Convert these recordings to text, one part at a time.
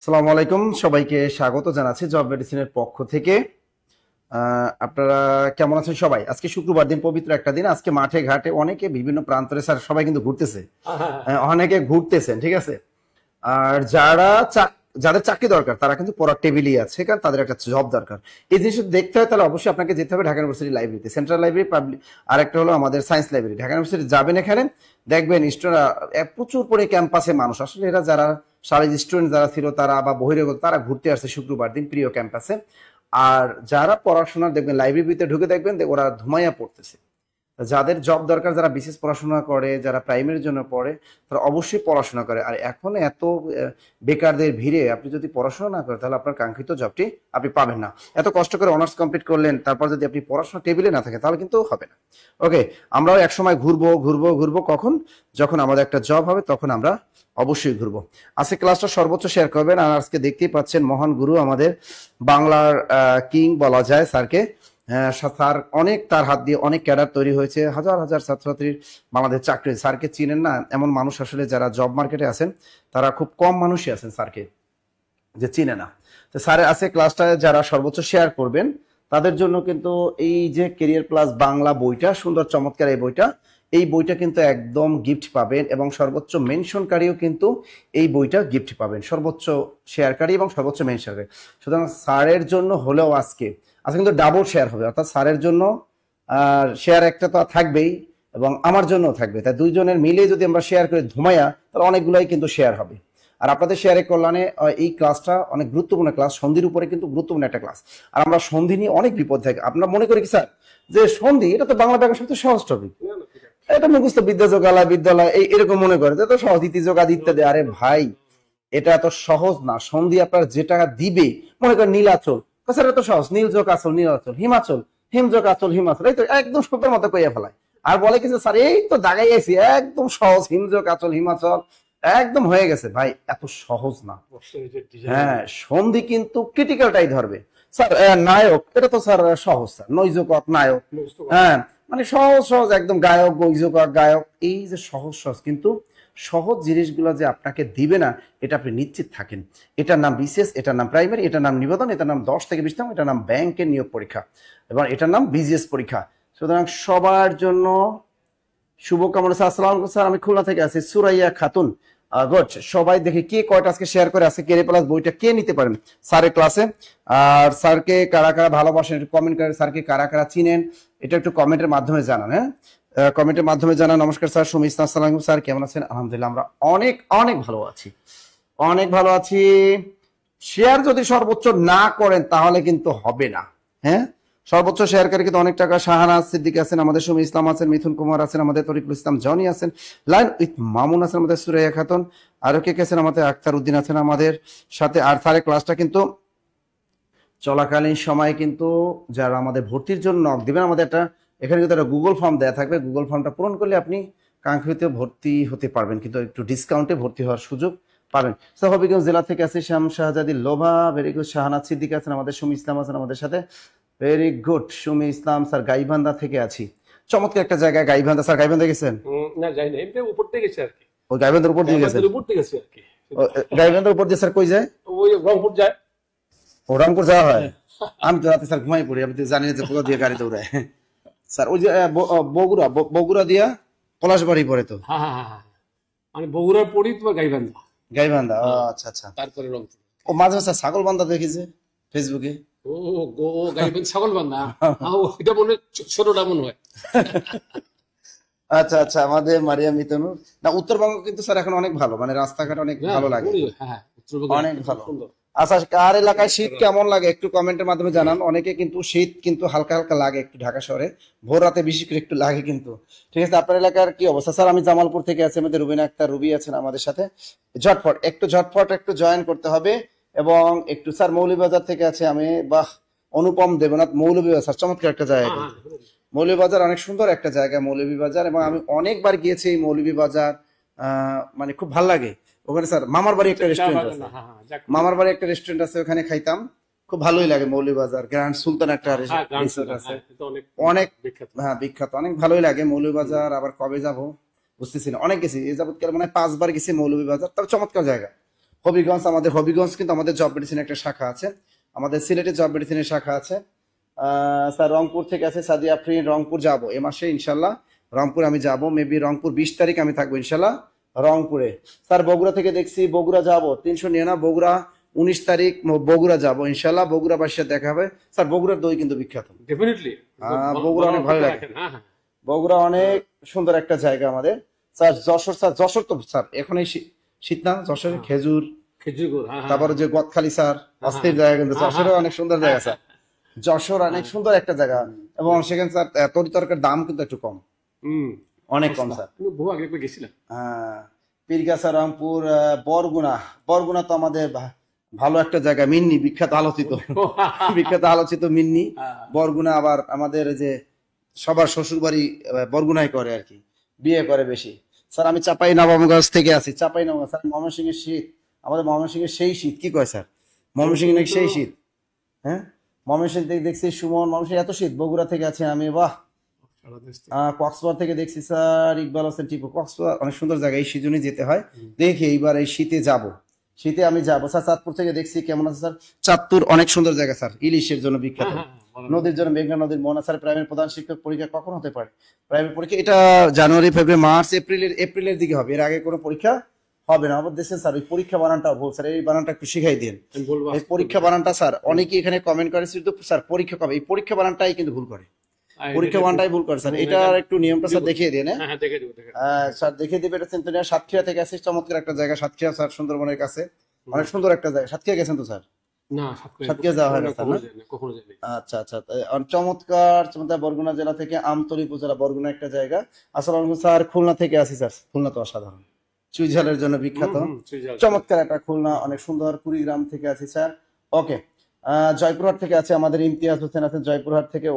আসসালামু আলাইকুম, সবাইকে স্বাগত জানাচ্ছি জব মেডিসিনের পক্ষ থেকে। আপনারা কেমন আছেন সবাই? আজকে শুক্রবার দিন, পবিত্র একটা দিন। আজকে মাঠে ঘাটে অনেকে বিভিন্ন প্রান্তরে স্যার সবাই কিন্তু ঘুরতেছে, অনেকে ঘুরতেছেন, ঠিক আছে। আর যাদের চাকরি দরকার তারা কিন্তু পড়ার টেবিলই আছে, কারণ তাদের একটা জব দরকার। এই জিনিসটা দেখতে হয়, তাহলে অবশ্যই আপনাকে যেতে হবে ঢাকা ইউনিভার্সিটি লাইব্রেরিতে, সেন্ট্রাল লাইব্রেরি, পাবলিক, আর একটা হলো আমাদের সায়েন্স লাইব্রেরি। ঢাকা ইউনিভার্সিটি যাবেন, এখানে দেখবেন স্টুডেন্ট প্রচুর পরে ক্যাম্পাসে মানুষ। আসলে এরা যারা সারা স্টুডেন্ট যারা ছিল তারা বা বহিরাগত তারা ঘুরতে আসছে শুক্রবার দিন প্রিয় ক্যাম্পাসে। আর যারা পড়াশোনার দেখবেন লাইব্রেরিতে ঢুকে দেখবেন ওরা ধুমাইয়া পড়তেছে। যাদের জব দরকার, যারা বিশেষ পড়াশোনা করে, যারা প্রাইমারির জন্য পড়ে, তারা অবশ্যই পড়াশোনা করে। আর এখন এত বেকারদের ভিড়ে আপনি যদি পড়াশোনা না করেন তাহলে আপনার কাঙ্ক্ষিত জবটি আপনি পাবেন না। এত কষ্ট করে অনার্স কমপ্লিট করলেন, তারপর যদি আপনি পড়াশোনা টেবিলে না থাকেন তাহলে কিন্তু হবে না। ওকে, আমরাও একসময় ঘুরবো ঘুরবো ঘুরবো, কখন? যখন আমাদের একটা জব হবে তখন আমরা অবশ্যই ঘুরবো। আজকে ক্লাসটা সর্বোচ্চ শেয়ার করবেন। আর আজকে দেখতেই পাচ্ছেন মহান গুরু, আমাদের বাংলার কিং বলা যায় স্যারকে। স্যার অনেক, তার হাত দিয়ে অনেক ক্যাডার তৈরি হয়েছে, হাজার হাজার ছাত্রছাত্রীর বাংলাদেশ চাকরি। স্যারকে চিনেন না এমন মানুষ আসলে যারা জব মার্কেটে আছেন তারা খুব কম মানুষই আছেন স্যারকে যে চিনে না। তো স্যারের আছে ক্লাসটা যারা সর্বোচ্চ শেয়ার করবেন তাদের জন্য কিন্তু এই যে কেরিয়ার প্লাস বাংলা বইটা, সুন্দর চমৎকার এই বইটা কিন্তু একদম গিফট পাবেন, এবং সর্বোচ্চ মেনশনকারীও কিন্তু এই বইটা গিফট পাবেন, সর্বোচ্চ শেয়ারকারী এবং সর্বোচ্চ মেনশনকারী। সুতরাং স্যারের জন্য হলেও আজকে কিন্তু ডাবল শেয়ার হবে, অর্থাৎ স্যারের জন্য শেয়ার একটা তো থাকবেই এবং আমার জন্য থাকবে। তাই দুইজনের মিলে যদি আমরা শেয়ার করে ধুমাইয়া, তাহলে অনেকগুলাই কিন্তু শেয়ার হবে। আর আপনাদের শেয়ারের কল্যাণে এই ক্লাসটা অনেক গুরুত্বপূর্ণ ক্লাস, সন্ধির উপরে কিন্তু গুরুত্বপূর্ণ একটা ক্লাস। আর আমরা সন্ধি নিয়ে অনেক বিপদ থাকে। আপনারা মনে করি কি স্যার যে সন্ধি এটা তো বাংলা ব্যাকরণ সবচেয়ে সহজ টপিক, এটা মুখস্থ বিদ্যা যোগালয় বিদ্যালয় এরকম মনে করে যে তো সহজ, ইতি যোগাদ ইত্যাদি। আরে ভাই, এটা এত সহজ না। সন্ধি আপনার যে টাকা দিবে, মনে করেন নীলাচল, স্যার এত সহজ, নীল যোগ আচল নীলাচল, হিমাচল হিম যোগ আচল হিমাচল, এই তো একদম শব্দের মতো কইয়া ফেলায়। আর বলে কি স্যার এই তো দাগাই আইছি, একদম সহজ, হিম যোগ আচল হিমাচল একদম হয়ে গেছে। ভাই এত সহজ না। হ্যাঁ, সন্ধি কিন্তু ক্রিটিক্যালটাই ধরবে। স্যার নায়ক এটা তো স্যার সহজ, স্যার নৈযোগক নায়ক, হ্যাঁ মানে সহজ সহজ একদম, গায়ক বৈযোগক গায়ক, এই যে সহজ সহজ, কিন্তু সহজ জিনিসগুলো যে আপনাকে দিবে না এটা আপনি নিশ্চিত থাকেন। এটার নাম বিসিএস, এটার নাম প্রাইমারি, এটার নাম নিবেদন, এটার নাম 10 থেকে 20 নাম, এটার নাম ব্যাংকের নিয়োগ পরীক্ষা, এবং এটার নাম বিজিএস পরীক্ষা। সুতরাং সবার জন্য শুভকামনা। আসসালামু আলাইকুম স্যার, আমি খুলনা থেকে আছি, সুরাইয়া খাতুন। গুড, সবাই দেখি কে কয়টা আজকে শেয়ার করে আছে, কেরিয়ার প্লাস বইটা কে নিতে পারেন স্যারের ক্লাসে। আর স্যারকে কারা কারা ভালোবাসেন একটু কমেন্ট করেন, স্যারকে কারা কারা চিনেন এটা একটু কমেন্টের মাধ্যমে জানান। হ্যাঁ, কমেন্টের মাধ্যমে জানান। নমস্কার স্যার, সুমি ইসলাম, আসসালামু আলাইকুম স্যার, কেমন আছেন? আলহামদুলিল্লাহ, আমরা অনেক অনেক ভালো আছি, অনেক ভালো আছি। শেয়ার যদি সর্বোচ্চ না করেন তাহলে কিন্তু হবে না। হ্যাঁ, সর্বোচ্চ শেয়ারকারী কিন্তু অনেক টাকা। শাহানা সিদ্দিক আছেন, আমাদের সুমি ইসলাম আছেন, মিথুন কুমার আছেন, আমাদের তরিকুল ইসলাম জনি আছেন, লাইন উইথ মামুন আছেন, আমাদের সুরাইয়া খাতুন, আরো কে আছেন, আমাদের আক্তার উদ্দিন আছেন আমাদের সাথে। আর স্যারের ক্লাসটা কিন্তু চলাকালীন সময়ে কিন্তু যারা আমাদের ভর্তির জন্য নক দিবেন, আমাদের একটা এখানে কিন্তু একটা গুগল ফর্ম দেওয়া থাকবে, গুগল ফর্মটা পূরণ করলে আপনি কাঙ্ক্ষিত ভর্তি হতে পারবেন, কিন্তু একটু ডিসকাউন্টে ভর্তি হওয়ার সুযোগ পাবেন। হবিগঞ্জ জেলা থেকে আছে শ্যাম শাহজাদি লোভা, ভেরি গুড। শাহানাত সিদ্দিক আছেন, আমাদের সুমি ইসলাম আছেন আমাদের সাথে, ভেরি গুড সুমি ইসলাম। স্যার গাইবান্ধা থেকে আছি, চমৎকার একটা জায়গায় গাইবান্ধা। স্যার গাইবান্ধা গেছেন? না যাই না, এমনি উপর থেকে গেছে আর কি। ওই গাইবান্ধার উপর দিয়ে গেছেন? উপর থেকে গেছে আর কি। গাইবান্ধার উপর দিয়ে স্যার কই যায়? ওই রংপুর যায়। ও রংপুর যাওয়া হয়? আমি তো রাতে স্যার ঘুমাই পড়ি, আমি তো জানি না যে কোথা দিয়ে গাড়ি দৌড়ায়। স্যার ওই যে বগুড়া দিয়া পলাশবাড়ি পড়ে তো? হ্যাঁ হ্যাঁ হ্যাঁ, মানে বগুড়ার পরই তোমার গাইবান্ধা। গাইবান্ধা, আচ্ছা আচ্ছা। তারপরে রংপুর। ও মাঝে মাঝে ছাগল বান্ধা দেখিছে ফেসবুকে। ও গো গাইবান্ধা ছাগল বান্ধা, ওইটা মনে হয় ছোটটা মনে হয়। আচ্ছা আচ্ছা, আমাদের মারিয়া মিতনুর না, উত্তরবঙ্গ কিন্তু স্যার এখন অনেক ভালো, মানে রাস্তাঘাট অনেক ভালো লাগে, হ্যাঁ অনেক ভালো। আচ্ছা, কার এলাকায় শীত কেমন লাগে একটু কমেন্টের মাধ্যমে জানান। অনেকে কিন্তু শীত কিন্তু হালকা হালকা লাগে একটু, ঢাকা শহরে ভোর রাতে বেশি করে একটু লাগে কিন্তু। ঠিক আছে, আপনার এলাকার কি অবস্থা? স্যার আমি জামালপুর থেকে আছি, আমাদের রুবিনা আক্তার রুবি আছেন আমাদের সাথে। ঝটপট একটু জয়েন করতে হবে। এবং একটু স্যার মৌলভীবাজার থেকে আছে আমি, বাহ অনুপম দেবনাথ, মৌলভীবাজার স্যার চমৎকার একটা জায়গা। মৌলভীবাজার অনেক সুন্দর একটা জায়গা মৌলভীবাজার, এবং আমি অনেকবার গিয়েছি এই মৌলভীবাজার, মানে খুব ভালো লাগে ওখানে। স্যার মামার বাড়ি একটা রেস্টুরেন্ট আছে, মামার বাড়ি একটা রেস্টুরেন্ট আছে, ওখানে খাইতাম, খুব ভালোই লাগে। মৌলভীবাজার গ্র্যান্ড সুলতান একটা রেস্টুরেন্ট আছে, অনেক হ্যাঁ বিখ্যাত, অনেক ভালোই লাগে মৌলভীবাজার। আবার কবে যাব বুঝতেছি না, অনেক গেছি এই যাবৎকাল, মানে 5 বার গেছি মৌলভীবাজার, তবে চমৎকার জায়গা। হবিগঞ্জ, আমাদের হবিগঞ্জ কিন্তু আমাদের জব মেডিসিন একটা শাখা আছে, আমাদের সিলেটে জব মেডিসিনের শাখা আছে। স্যার রংপুর থেকে আছে সাদিয়া আফরিন, রংপুর যাব এ মাসে ইনশাল্লাহ, রংপুর আমি যাব, মেবি রংপুর 20 তারিখ আমি থাকবো ইনশাল্লাহ রংপুরে। স্যার বগুড়া থেকে দেখছি, বগুড়া যাব 300 নিয়ে না, বগুড়া 19 তারিখ বগুড়া যাব ইনশাল্লাহ, বগুড়া বাসীর সাথে দেখা হবে। স্যার বগুড়ার দই কিন্তু বিখ্যাত, ডেফিনেটলি বগুড়া অনেক ভালো লাগে, বগুড়া অনেক সুন্দর একটা জায়গা আমাদের। স্যার যশোর, স্যার যশোর তো স্যার এখন এই শীত না, যশোরের খেজুর, তারপরে যে গদখালি স্যার অস্থির জায়গা, কিন্তু যশোরে অনেক সুন্দর জায়গা স্যার, যশোর অনেক সুন্দর একটা জায়গা, এবং সেখানে স্যার তরি তরকারির দাম কিন্তু একটু কম, অনেক কম স্যার। হ্যাঁ, পীরগাছা, রংপুর, বরগুনা, বরগুনা তো আমাদের ভালো একটা জায়গা, মিন্নি বিখ্যাত আলোচিত, বিখ্যাত আলোচিত মিন্নি বরগুনা। আবার আমাদের যে সবার শ্বশুর বাড়ি বরগুনায় করে আর কি, বিয়ে করে বেশি। স্যার আমি চাপাই নবাবগঞ্জ থেকে আছি, চাপাই নবাবগঞ্জ। স্যার ময়মনসিংহের শীত, আমাদের ময়মনসিংহের সেই শীত, কি কয় স্যার ময়মনসিংহ নাকি সেই শীত? হ্যাঁ, ময়মনসিংহ থেকে দেখছি সুমন, ময়মনসিংহ এত শীত। বগুড়া থেকে আছি আমি, বাহ। কক্সবাজার থেকে দেখছি স্যার ইকবাল হোসেন টিপু, কক্সবাজার অনেক সুন্দর জায়গা, এই সিজনে যেতে হয়। দেখি এইবার এই শীতে যাব, শীতে আমি যাবো। স্যার চাঁদপুর থেকে দেখছি, কেমন আছে স্যার? চাঁদপুর অনেক সুন্দর জায়গা স্যার, ইলিশের জন্য বিখ্যাত, নদীর জন্য, মেঘনা নদীর মোহনা। স্যার প্রাইমারি প্রধান শিক্ষক পরীক্ষা কখন হতে পারে? প্রাইমারি পরীক্ষা এটা জানুয়ারি, ফেব্রুয়ারি, মার্চ, এপ্রিলের দিকে হবে, এর আগে কোনো পরীক্ষা হবে না। আবার দেখছেন স্যার ওই পরীক্ষা বানানটা ভুল স্যার, এই বানানটা একটু শিখাই দিন। এই পরীক্ষা বানানটা স্যার অনেকেই এখানে কমেন্ট করে, শুধু স্যার পরীক্ষা কবে, এই পরীক্ষা বানানটাই কিন্তু ভুল করে, পরীক্ষা বানানটাই ভুল করে স্যার। এটার একটু নিয়মটা স্যার দেখিয়ে দিন। হ্যাঁ স্যার দেখিয়ে দিবে। এটা চিন্তনীয়। সাতক্ষীরা থেকে আসছে, চমৎকার একটা জায়গা সাতক্ষীরা স্যার, সুন্দরবনের কাছে অনেক সুন্দর একটা জায়গা। সাতক্ষীরা গেছেন তো স্যার? সাতক্ষীরা যাওয়া হয় না স্যার? আচ্ছা আচ্ছা, চমৎকার চমৎকার। বরগুনা জেলা থেকে আমতলী উপজেলা, বরগুনা একটা জায়গা। আসসালামু আলাইকুম স্যার, খুলনা থেকে আসি স্যার। খুলনা তো অসাধারণ, চুইঝালের জন্য বিখ্যাত, চমৎকার একটা খুলনা, অনেক সুন্দর। কুড়িগ্রাম থেকে আছি স্যার। ওকে, জয়পুরহাট থেকে আছে আমাদের ইমতিয়াজ হোসেন আছেন জয়পুরহাট থেকে,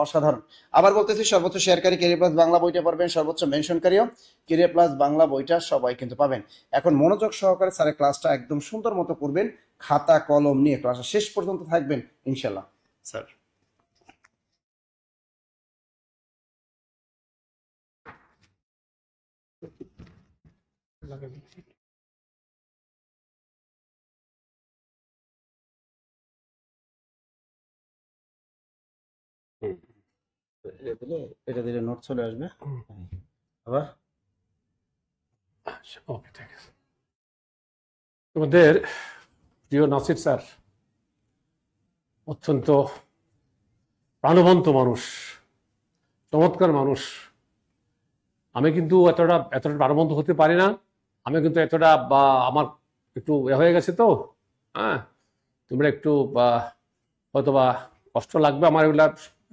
অসাধারণ। আবার বলতেছি, সর্বোচ্চ শেয়ারকারী ক্যারিয়ার প্লাস বাংলা বইটা পাবেন, সর্বোচ্চ মেনশনকারীও ক্যারিয়ার প্লাস বাংলা বইটা সবাই কিন্তু পাবেন। এখন মনোযোগ সহকারে স্যারের ক্লাসটা একদম সুন্দর মতো করবেন, খাতা কলম নিয়ে ক্লাসটা শেষ পর্যন্ত থাকবেন ইনশাল্লাহ স্যার। এটা দিলে নোট চলে আসবে আবার। ওকে, ঠিক আছে। তোমাদের প্রিয় নাসির স্যার অত্যন্ত প্রাণবন্ত মানুষ, চমৎকার মানুষ। আমি কিন্তু এতটা প্রাণবন্ত হতে পারি না, আমি কিন্তু এতটা আমার একটু হয়ে গেছে তো। হ্যাঁ, তোমরা একটু হয়তোবা কষ্ট লাগবে আমার এগুলা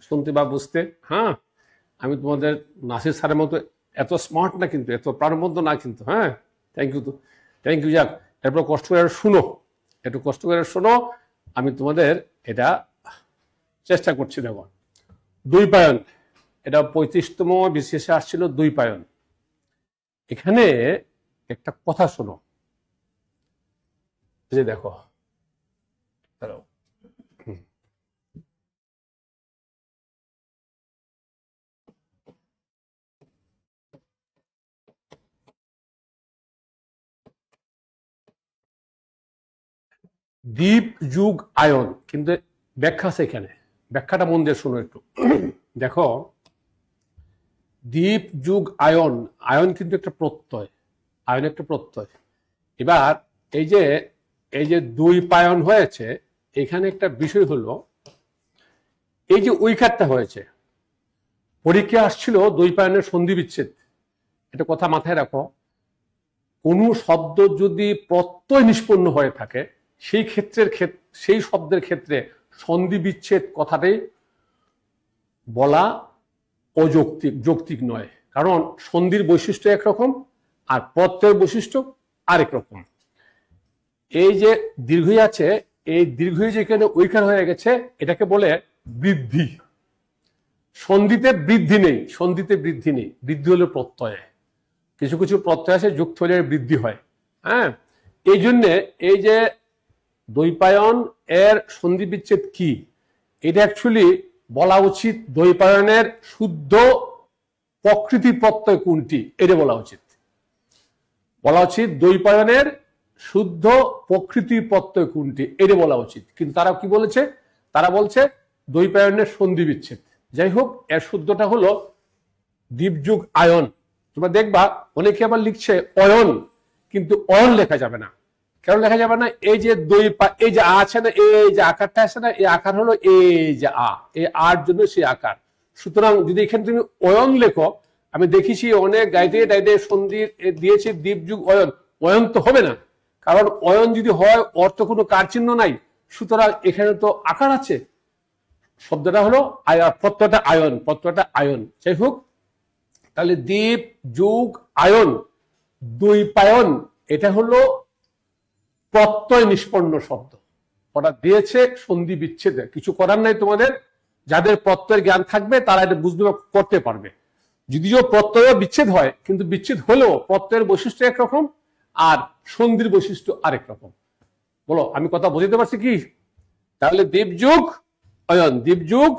শুনতে বা বুঝতে। হ্যাঁ, আমি তোমাদের নাসির স্যারের মতো এত স্মার্ট না, কিন্তু এত প্রাণবন্ত না কিন্তু। হ্যাঁ, থ্যাংক ইউ, থ্যাংক ইউ। যাক, এরপর কষ্ট করে শুনো, একটু কষ্ট করে শোনো। আমি তোমাদের এটা চেষ্টা করছি। দেখো, দুই পায়ন, এটা 35তম বিশেষে আসছিল দুই পায়ন। এখানে একটা কথা শোনো, যে দেখো, দ্বীপ যুগ আয়ন, কিন্তু ব্যাখ্যা আছে এখানে, ব্যাখ্যাটা মন দিয়ে শোনো একটু। দেখো, দ্বীপ যুগ আয়ন, আয়ন কিন্তু একটা প্রত্যয়, আয়ন একটা প্রত্যয়। এবার এই যে দুই পায়ন হয়েছে, এখানে একটা বিষয় হলো, এই যে উইকারটা হয়েছে, পরীক্ষা আসছিল দুই পায়নের সন্ধি বিচ্ছেদ। এটা কথা মাথায় রাখো, কোন শব্দ যদি প্রত্যয় নিষ্পন্ন হয়ে থাকে, সেই শব্দের ক্ষেত্রে সন্ধি বিচ্ছেদ কথাটাই বলা অযৌক্তিক, যৌক্তিক নয়। কারণ সন্ধির বৈশিষ্ট্য একরকম আর প্রত্যয়ের বৈশিষ্ট্য আরেক রকম। এই যে দীর্ঘই আছে, এই দীর্ঘই যেখানে উইকার হয়ে গেছে, এটাকে বলে বৃদ্ধি। সন্ধিতে বৃদ্ধি নেই, সন্ধিতে বৃদ্ধি নেই, বৃদ্ধি হলো প্রত্যয়ে। কিছু কিছু প্রত্যয় আছে যুক্ত হলে বৃদ্ধি হয়। হ্যাঁ, এই জন্যে এই যে দ্বৈপায়ন এর সন্ধি বিচ্ছেদ কি, এটা অ্যাকচুয়ালি বলা উচিত দ্বৈপায়নের শুদ্ধ প্রকৃতি প্রত্যয় কোনটি, এটা বলা উচিত। দ্বৈপায়নের শুদ্ধ প্রকৃতি প্রত্যয় কোনটি এটা বলা উচিত, কিন্তু তারা কি বলেছে, তারা বলছে দুই পায়নের সন্ধি বিচ্ছেদ। যাই হোক, এর শুদ্ধটা হলো দীপযুগ আয়ন। তোমরা দেখবা অনেকে আবার লিখছে অয়ন, কিন্তু অয়ন লেখা যাবে না। কেন লেখা যাবে না? এই যে এই যে আছে না, এই যে আকারটা আছে না, এই আকার হলো এই যে এই আর জন্য সেই আকার। সুতরাং যদি এখানে তুমি অয়ন লেখো, আমি দেখেছি অনেক গাইডে সন্ধি দিয়েছে দীপযুগ অয়ন, অয়ন তো হবে না, কারণ অয়ন যদি হয় অর্থ কোনো কার চিহ্ন নাই, সুতরাং এখানে তো আকার আছে। শব্দটা হলো প্রত্যয়টা আয়ন, প্রত্যয়টা আয়ন। যাই হোক, তাহলে দীপ যুগ আয়ন দুই পায়ন, এটা হলো প্রত্যয় নিষ্পন্ন শব্দ। ওটা দিয়েছে সন্ধি বিচ্ছেদে, কিছু করার নাই তোমাদের। যাদের প্রত্যয়ের জ্ঞান থাকবে তারা এটা বুঝতে করতে পারবে। যদিও প্রত্যয় বিচ্ছেদ হয়, কিন্তু বিচ্ছেদ হলেও প্রত্যয়ের বৈশিষ্ট্য একরকম আর সন্ধির বৈশিষ্ট্য আরেক রকম। বলো, আমি কথা বুঝতে পারছি কি? তাহলে দীপযুগ অয়ন, দীপযুগ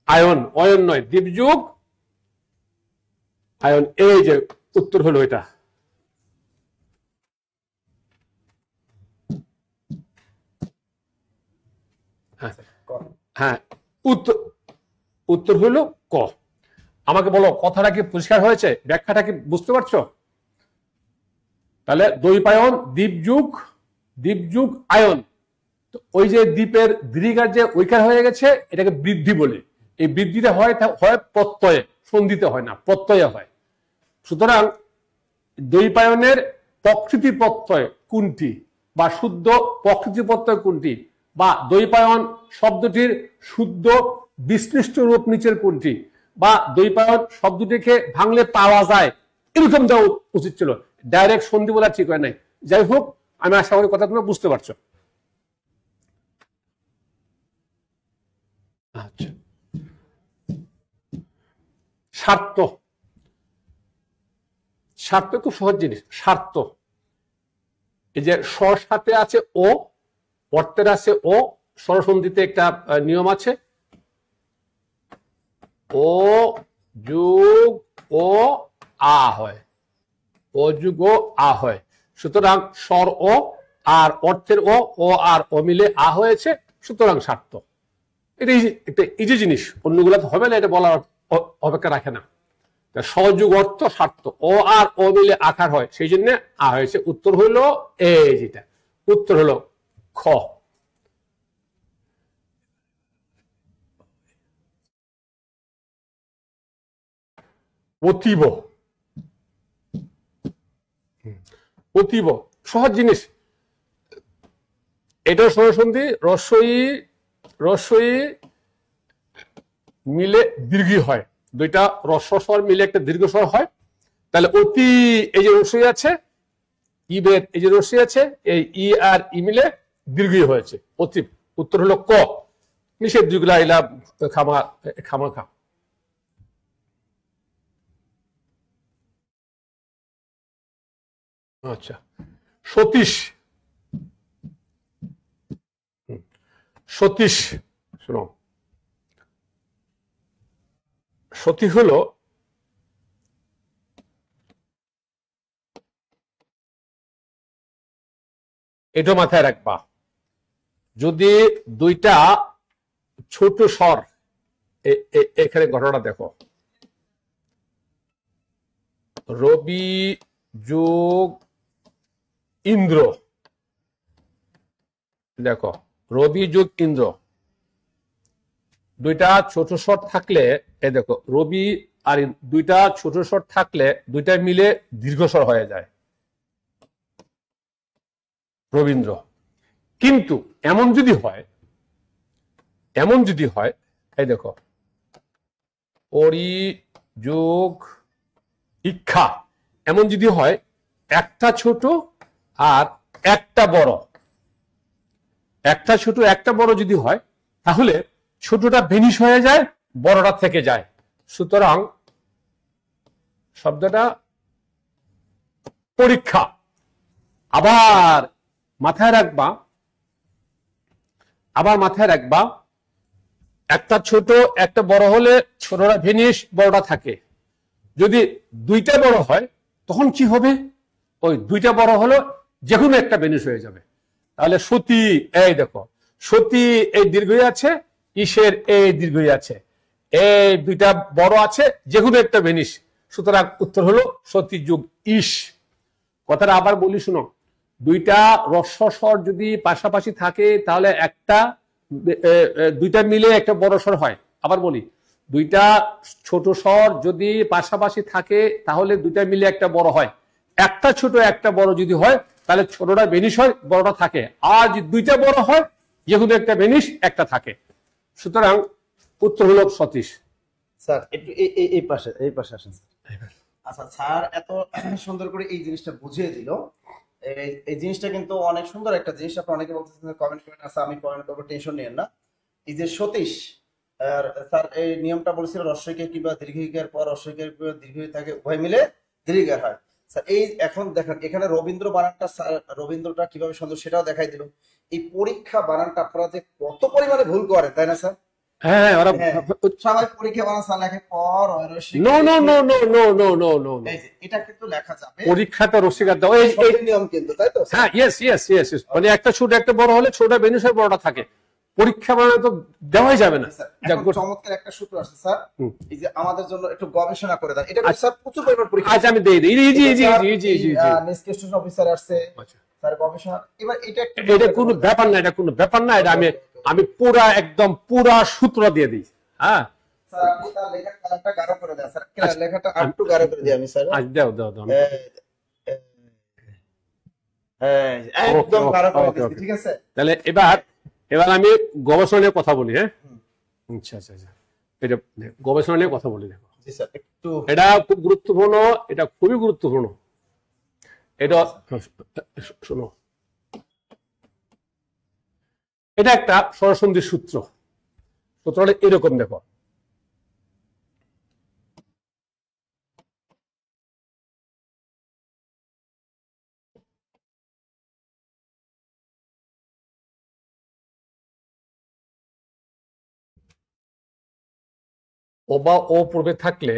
আয়ন, অয়ন নয়, দীপযুগ আয়ন। এই যে উত্তর হলো এটা। হ্যাঁ, উত্তর হলো ক। আমাকে বলো, কথাটা কি পরিষ্কার হয়েছে? ব্যাখ্যাটা কি বুঝতে পারছো? তাহলে দুই পায়ন দীপযুগ, দীপযুগ আয়ন। তো ওই যে দ্বীপের দীর্ঘার যে ঐকার হয়ে গেছে, এটাকে বৃদ্ধি বলে। এই বৃদ্ধিটা হয় প্রত্যয়ে, সন্ধিতে হয় না, প্রত্যয়ে হয়। সুতরাং দুই পায়নের প্রকৃতি প্রত্যয় কোনটি, বা শুদ্ধ প্রকৃতি প্রত্যয় কোনটি, বা দ্বৈপায়ন শব্দটির শুদ্ধ বিশ্লিষ্ট রূপ নিচের কোনটি, বা দ্বৈপায়ন শব্দটিকে ভাঙলে পাওয়া যায়, এরকম দেওয়া উচিত ছিল। ডাইরেক্ট সন্ধি বলা ঠিক হয় নাই। যাই হোক, আমি আশা করি কথা তোমরা বুঝতে পারছো। আচ্ছা, স্বার্থ। স্বার্থ খুব সহজ জিনিস। স্বার্থ, এই যে স্বর সাথে আছে ও, অর্থের আছে ও, স্বরসন্ধিতে একটা নিয়ম আছে, ও যুগ ও আ হয়, ও যুগ ও আ হয়। সুতরাং স্বর ও আর অর্থের ও আর ও মিলে আ হয়েছে, সুতরাং স্বার্থ। এটা একটা ইজি জিনিস, অন্যগুলো হবে না, এটা বলার অপেক্ষা রাখে না। সহযোগ অর্থ স্বার্থ, ও আর ও মিলে আকার হয়, সেই জন্য আ হয়েছে। উত্তর হলো এই যেটা, উত্তর হলো খ। অতীব, অতীব সহজ জিনিস। এটা স্বরসন্ধি, রস্বই রস্বই মিলে দীর্ঘ হয়, দুইটা রস্ব স্বর মিলে একটা দীর্ঘ স্বর হয়। তাহলে অতি, এই যে রস্বই আছে, ইবের এই যে রস্বই আছে, এই ই আর ই মিলে দীর্ঘ হয়েছে, অতি। উত্তর হলো ক। নিষেধ যুগলা ইলা খামা খামা খা। আচ্ছা, সতীশ। সতীশ, শোনো, সতী হলো এটা মাথায় রাখবা, যদি দুইটা ছোট স্বর, এখানে ঘটনা দেখো, রবি যোগ ইন্দ্র, দেখো রবি যোগ ইন্দ্র, দুইটা ছোট স্বর থাকলে, এই দেখো রবি আর দুইটা ছোট স্বর থাকলে দুইটা মিলে দীর্ঘস্বর হয়ে যায়, রবীন্দ্র। কিন্তু এমন যদি হয়, এমন যদি হয়, এই দেখো অরি যোগ ইক্ষা, এমন যদি হয়, একটা ছোট আর একটা বড়, একটা ছোট একটা বড় যদি হয়, তাহলে ছোটটা ভেনিশ হয়ে যায়, বড়টা থেকে যায়। সুতরাং শব্দটা পরীক্ষা। আবার মাথায় রাখবা, আবার মাথায় রাখবা, একটা ছোট একটা বড় হলে ছোটটা ভেনিশ, বড়টা থাকে। যদি দুইটা বড় হয়, তখন কি হবে? ওই দুইটা বড় হলো যে কোনো একটা বেনিস হয়ে যাবে। তাহলে সতী, এই দেখো সতী এই দীর্ঘই আছে, ঈশের এই দীর্ঘই আছে, এই দুইটা বড় আছে, যে কোনো একটা বেনিস। সুতরাং উত্তর হলো সতী যোগ ঈশ। কথাটা আবার বলি শুনো, দুইটা হ্রস্ব স্বর যদি পাশাপাশি থাকে তাহলে দুইটা মিলে একটা বড় স্বর হয়। আবার বলি, দুইটা ছোট স্বর যদি পাশাপাশি থাকে তাহলে দুইটা মিলে একটা বড় হয়। একটা ছোট একটা বড় যদি হয় তাহলে ছোটটা বেনিস হয়, বড়টা থাকে। আর যদি দুইটা বড় হয়, যেহেতু একটা বেনিস একটা থাকে। সুতরাং উত্তর হলো সতীশ। স্যার একটু এই পাশে আসেন স্যার। আচ্ছা স্যার এত সুন্দর করে এই জিনিসটা বুঝিয়ে দিল। এই জিনিসটা কিন্তু অনেক সুন্দর একটা জিনিস। আপনি অনেকে বলতেছেন কমেন্ট করেন, আচ্ছা আমি কমেন্ট করবো, টেনশন নিয়েন না। এই যে সতীশ, স্যার এই নিয়মটা বলেছিল রস্বইকার কিংবা দীর্ঘিকার পর রস্বইকার কিংবা দীর্ঘই থাকে, উভয় মিলে দীর্ঘিকার হয়। স্যার এই এখন দেখেন এখানে রবীন্দ্র বানানটা, স্যার রবীন্দ্রটা কিভাবে সুন্দর সেটাও দেখাই দিল। এই পরীক্ষা বানানটা আপনারা যে কত পরিমাণে ভুল করেন, তাই না স্যার? হ্যাঁ, ওরা সবাই পরীক্ষা বানান স্যার লেখে পর no no no no no no no no, এটা কিন্তু লেখা যাবে পরীক্ষাতে রসিকার দাও এই নিয়ম কিন্তু, তাই তো? হ্যাঁ, ইয়েস ইয়েস ইয়েস, মানে একটা ছোট একটা বড় হলে ছোটটা বেনিস হয়, বড়টা থাকে। পরীক্ষা বানানো তো দেওয়াই যাবে না। চমৎকার একটা সূত্র আছে স্যার, এই যে আমাদের জন্য একটু গবেষণা করে দেন। এটা স্যার প্রচুর পরিমাণ পরীক্ষা। আচ্ছা আমি দেই দিই। জি জি জি জি জি জি, নেক্সট অফিসার আসছে স্যার গবেষণা। এবার এটা কোনো ব্যাপার না, এটা কোনো ব্যাপার না। এটা আমি পুরা একদম পুরা সূত্র দিয়ে দিই। হ্যাঁ স্যার, আপনি তার লেখার কালারটা গাঢ় করে দেন স্যার। লেখাটা একটু গাঢ় করে দিই আমি স্যার। আজ দাও দাও দাও, একদম গাঢ় করে দিচ্ছি, ঠিক আছে? তাহলে এবার আমি গবেষণা নিয়ে কথা বলি। হ্যাঁ, আচ্ছা আচ্ছা আচ্ছা, এটা গবেষণা নিয়ে কথা বলি। দেখো জি স্যার, একটু এটা খুব গুরুত্বপূর্ণ, এটা খুবই গুরুত্বপূর্ণ। এটা শোনো, এটা একটা স্বরসন্ধির সূত্র। সূত্রটা এরকম, দেখো ও বা ও পূর্বে থাকলে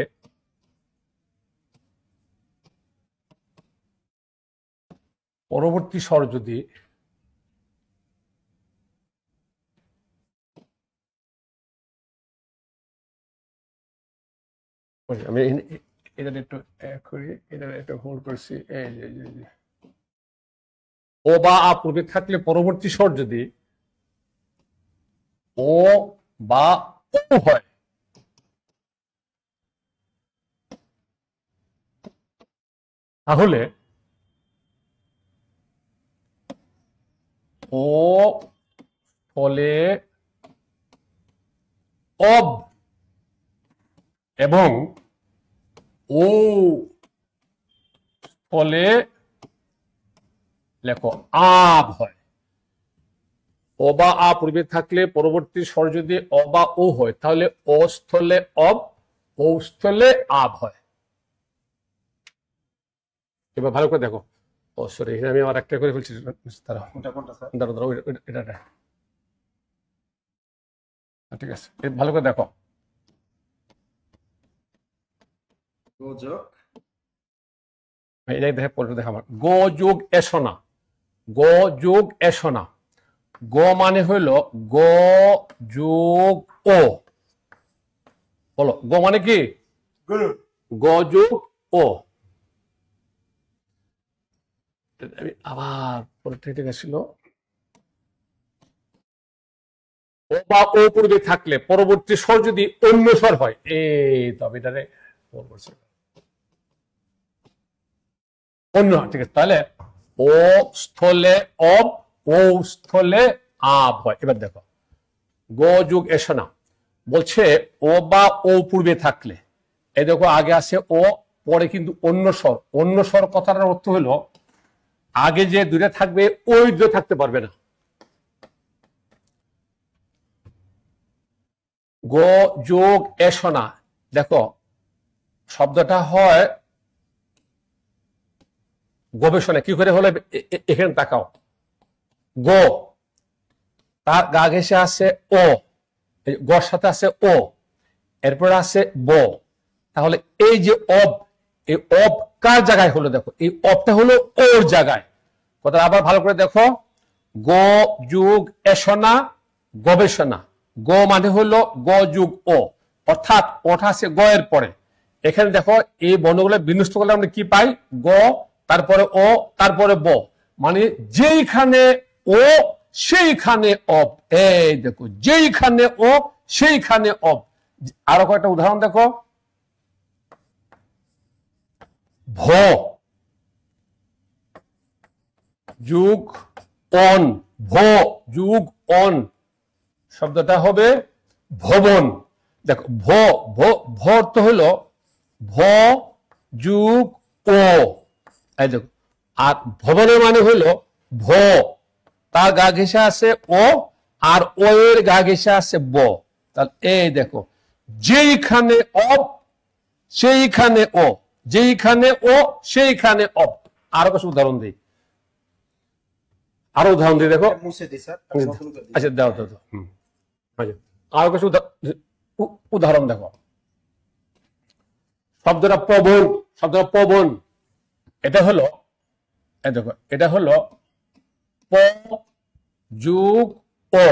পরবর্তী স্বর যদি আমি এটা একটু করি, এটা একটু হোল্ড করছি। ও বা আ পূর্বে থাকলে পরবর্তী স্বর যদি ও বা ও হয়, তাহলে ও ফলে অব এবং ও ফলে লেখো আব হয়। ও বা আ পূর্বে থাকলে পরবর্তী স্বর যদি অ বা ও হয় তাহলে ও স্থলে অব, ও স্থলে আব হয়। এবার ভালো করে দেখো। ও সরি, আমি আবার একটা করে ফেলছি। দাঁড়াও দাঁড়াও, এটা ঠিক আছে, ভালো করে দেখো। এটাই দেখে পড়ে, দেখো আমার গ যোগ এসনা, গ যোগ এসনা। গ মানে হইল গ যোগ ও। বলো গ মানে কি? গ যোগ ও। আবার পরে গেছিল। ও বা ও পূর্বে থাকলে পরবর্তী স্বর যদি অন্য স্বর হয়, এই তবে এটারে অন্য, ঠিক আছে? তাহলে ও স্থলে অব, ও স্থলে আব হয়। এবার দেখো গ যোগ এসনা বলছে ও বা ও পূর্বে থাকলে, এই দেখো আগে আছে ও, পরে কিন্তু অন্য স্বর। অন্য স্বর কথাটার অর্থ হলো আগে যে দুইটা থাকবে ওই দুটো থাকতে পারবে না। গ যোগ এসনা, দেখো শব্দটা হয় গবেষণা। কি করে হলো এখানে তাকাও, গ তার গা ঘেসে আছে ও, গর সাথে আছে ও, এরপর আছে ব। তাহলে এই যে অব, এই অব কার জায়গায় হলো? দেখো এই অবটা হলো ওর জায়গায়। কথা আবার ভালো করে দেখো, গ যুগ এসনা গবেষণা। গ মানে হলো গ যুগ ও, অর্থাৎ ওটা আছে গ এর পরে। এখানে দেখো এই বর্ণগুলো বিন্যস্ত করলে আমরা কি পাই, গ তারপরে ও তারপরে ব, মানে যেইখানে ও সেইখানে অব। এই দেখো যেইখানে ও সেইখানে অব। আরো কয়েকটা উদাহরণ দেখো, ভ যুগ অন, ভ যুগ অন, শব্দটা হবে ভবন। দেখো ভ ভ ভ অর্থ হলো ভ যুগ ও, এই দেখো। আর ভবনের মানে হলো ভ, তার গা ঘেঁষে আছে ও, আর ও এর গা ঘেঁষে আছে ব। তাহলে এই দেখো যেইখানে অব সেইখানে ও, যেইখানে ও সেইখানে অব। আরো কিছু উদাহরণ দিই, আরো উদাহরণ দিই দেখো। মুছে দিই স্যার, আচ্ছা দাও দাও দাও। আচ্ছা আরো কিছু উদাহরণ দেখো। শব্দটা পবন, শব্দটা পবন, এটা হলো, এই দেখো এটা হলো প যুগ ও,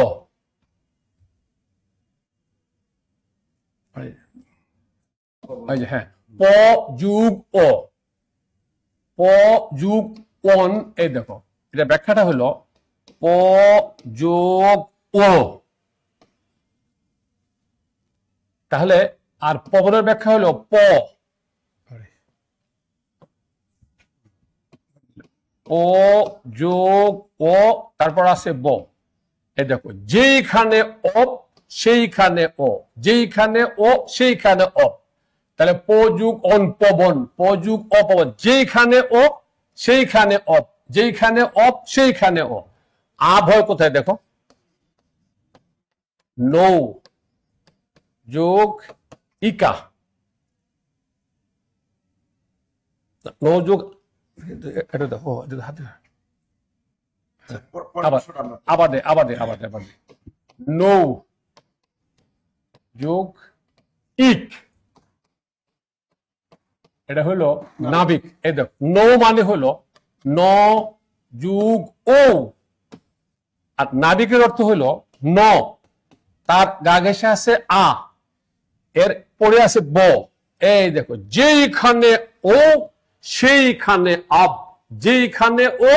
এই যে হ্যাঁ, প যুগ ও, প যুগ অন। এই দেখো এটা ব্যাখ্যাটা হলো প যোগ ও। তাহলে আর পবনের ব্যাখ্যা হলো প ও যোগ ও, তারপর আছে ব। এই দেখো যেইখানে অপ সেইখানে ও, যেইখানে ও সেইখানে অপ। তাহলে প যুগ অন পবন, প যুগ অপবন, যেইখানে ও সেইখানে অপ, যেইখানে অপ সেইখানে ও। আভয় কোথায় দেখো, নৌ যোগ ইকা, নৌ যোগ, এটা দেখো হাতে আবার নৌ যোগ ইক, এটা হলো নাবিক। এই দেখো নৌ মানে হলো ন যুগ ও, আর নাবিকের অর্থ হলো ন, তার গা ঘেঁষে আছে আ, এর পরে আছে ব। এই দেখো যেইখানে ও সেইখানে আব, যেইখানে ও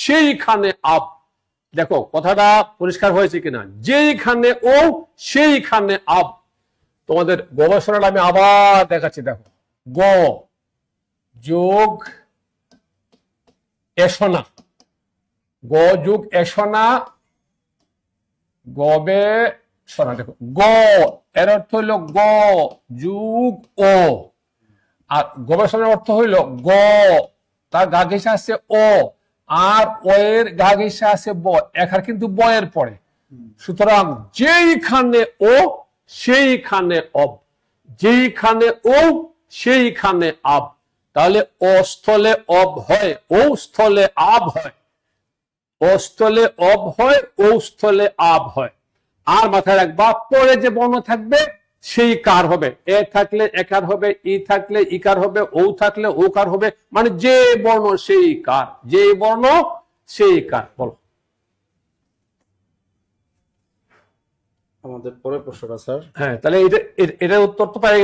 সেইখানে আব। দেখো কথাটা পরিষ্কার হয়েছে কিনা, যেইখানে ও সেইখানে আব। তোমাদের গবেষণাটা আমি আবার দেখাচ্ছি, দেখো গ যোগ এসনা, গ যোগ এসনা গবেষণা। দেখো গ এর অর্থ হইল গ যুগ ও, আর গবেষণার অর্থ হইল গ, তার গা ঘেঁষে আছে ও, আর ও এর গা ঘেঁষে আছে ব, এখানে কিন্তু ব এর পরে। সুতরাং যেইখানে ও সেইখানে অব, যেইখানে ও সেইখানে আব। তাহলে ও স্থলে অব হয়, ও স্থলে আব হয়, ও স্থলে অব হয়, ও স্থলে আব হয়। আর মাথায় রাখবা পরে যে বর্ণ থাকবে সেই কার হবে, এ থাকলে একার হবে, ই থাকলে ইকার হবে, ও থাকলে ওকার হবে, মানে যে বর্ণ সেই কার, যে বর্ণ সেই কার। বলো আমাদের পরের প্রশ্নটা স্যার। হ্যাঁ তাহলে এটার উত্তর তো পাই।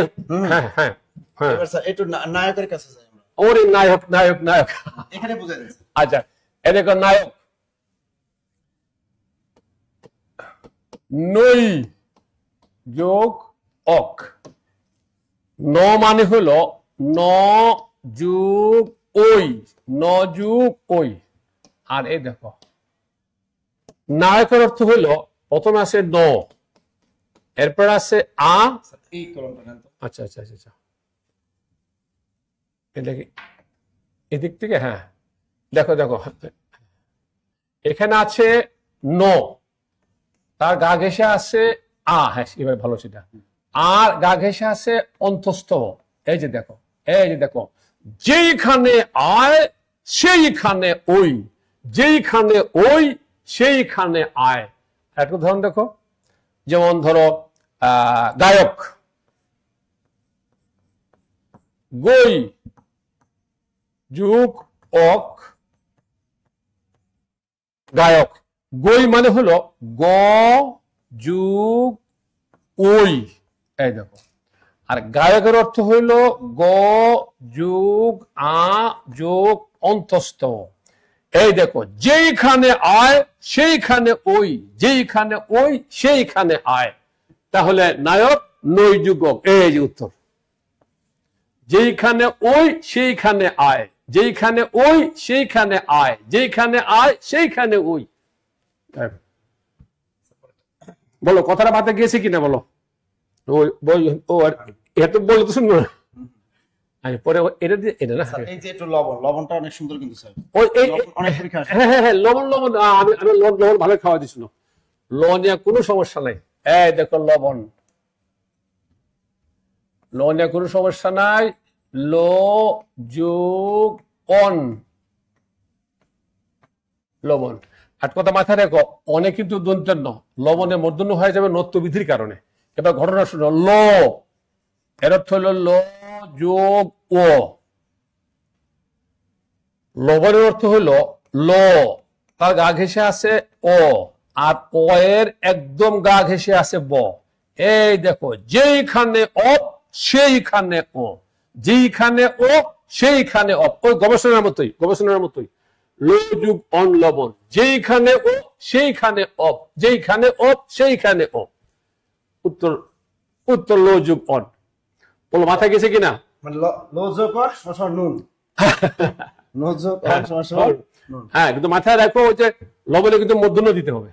হ্যাঁ হ্যাঁ হ্যাঁ, এবার স্যার একটু নায়কের কাছে যাই আমরা। ওরে নায়ক নায়ক নায়ক, এখানে বুঝাই দিয়েছে। আচ্ছা এ দেখো নায়ক, নই যোগ অক, ন মানে হলো ন যুগ ওই, ন যুগ ওই। আর এই দেখো নায়কের অর্থ হলো প্রথমে আছে ন, এরপর আছে আ, এই কলমটা নেন তো। আচ্ছা আচ্ছা আচ্ছা আচ্ছা, এটা কি এদিক থেকে, হ্যাঁ দেখো দেখো এখানে আছে ন, তার গা ঘেঁষে আছে আ, হ্যাঁ এবার ভালো সেটা, আর গা ঘেঁষে আছে অন্তস্থ। এই যে দেখো, এই যে দেখো যেইখানে আয় সেইখানে ওই, যেইখানে ওই সেইখানে আয়। একটা উদাহরণ দেখো, যেমন ধরো গায়ক, গই যুগ অক, গায়ক। গই মানে হলো গ যুগ ওই, এই দেখো। আর গায়কের অর্থ হইল গ যুগ আ যোগ অন্তস্থ। এই দেখো, যেইখানে আয় সেইখানে ওই, যেইখানে ওই সেইখানে আয়। তাহলে নায়ক নৈ যুগক, এই যে উত্তর। যেইখানে ওই সেইখানে আয়, যেইখানে ওই সেইখানে আয়, যেইখানে আয় সেইখানে ওই। বলো কথাটা মাথায় গিয়েছে কিনা বলো। এত বলে তো শুনবো না। পরে এটা দিয়ে এটা না, এই যে একটু লবণ, লবণটা অনেক সুন্দর কিন্তু স্যার, অনেক পরীক্ষা আসে। হ্যাঁ লবণ লবণ, আমি লবণ ভালো খাওয়া দিছিল, লবণ নিয়ে কোনো সমস্যা নাই। এই দেখো লবণ, লবণ নিয়ে কোনো সমস্যা নাই। ল যোগ অন, লবণ। আর কথা মাথায় রেখো, অনেক কিন্তু দন্তের ন, লবণে মূর্ধন্য হয়ে যাবে নত্ব বিধির কারণে। এবার ঘটনা শুনো, ল এর অর্থ হলো ল যোগ ও, লবণের অর্থ হলো ল, তার গা ঘেঁষে আছে ও, আর ও এর একদম গা ঘেঁষে আছে ব। এই দেখো, যেইখানে অপ সেইখানে ও, যেইখানে ও সেইখানে অপ। ওই গবেষণার মতোই, গবেষণার মতোই। ল যুগ অন লবণ, যেইখানে ও সেইখানে অপ, যেইখানে অপ সেইখানে ও। উত্তর, উত্তর ল যুগ অন। বলো মাথায় গেছে কিনা? মানে লো যোগ অন সমান নুন, লো যোগ অন সমান নুন। হ্যাঁ, কিন্তু মাথায় রাখো যে লবণে কিন্তু মূর্ধন্য দিতে হবে।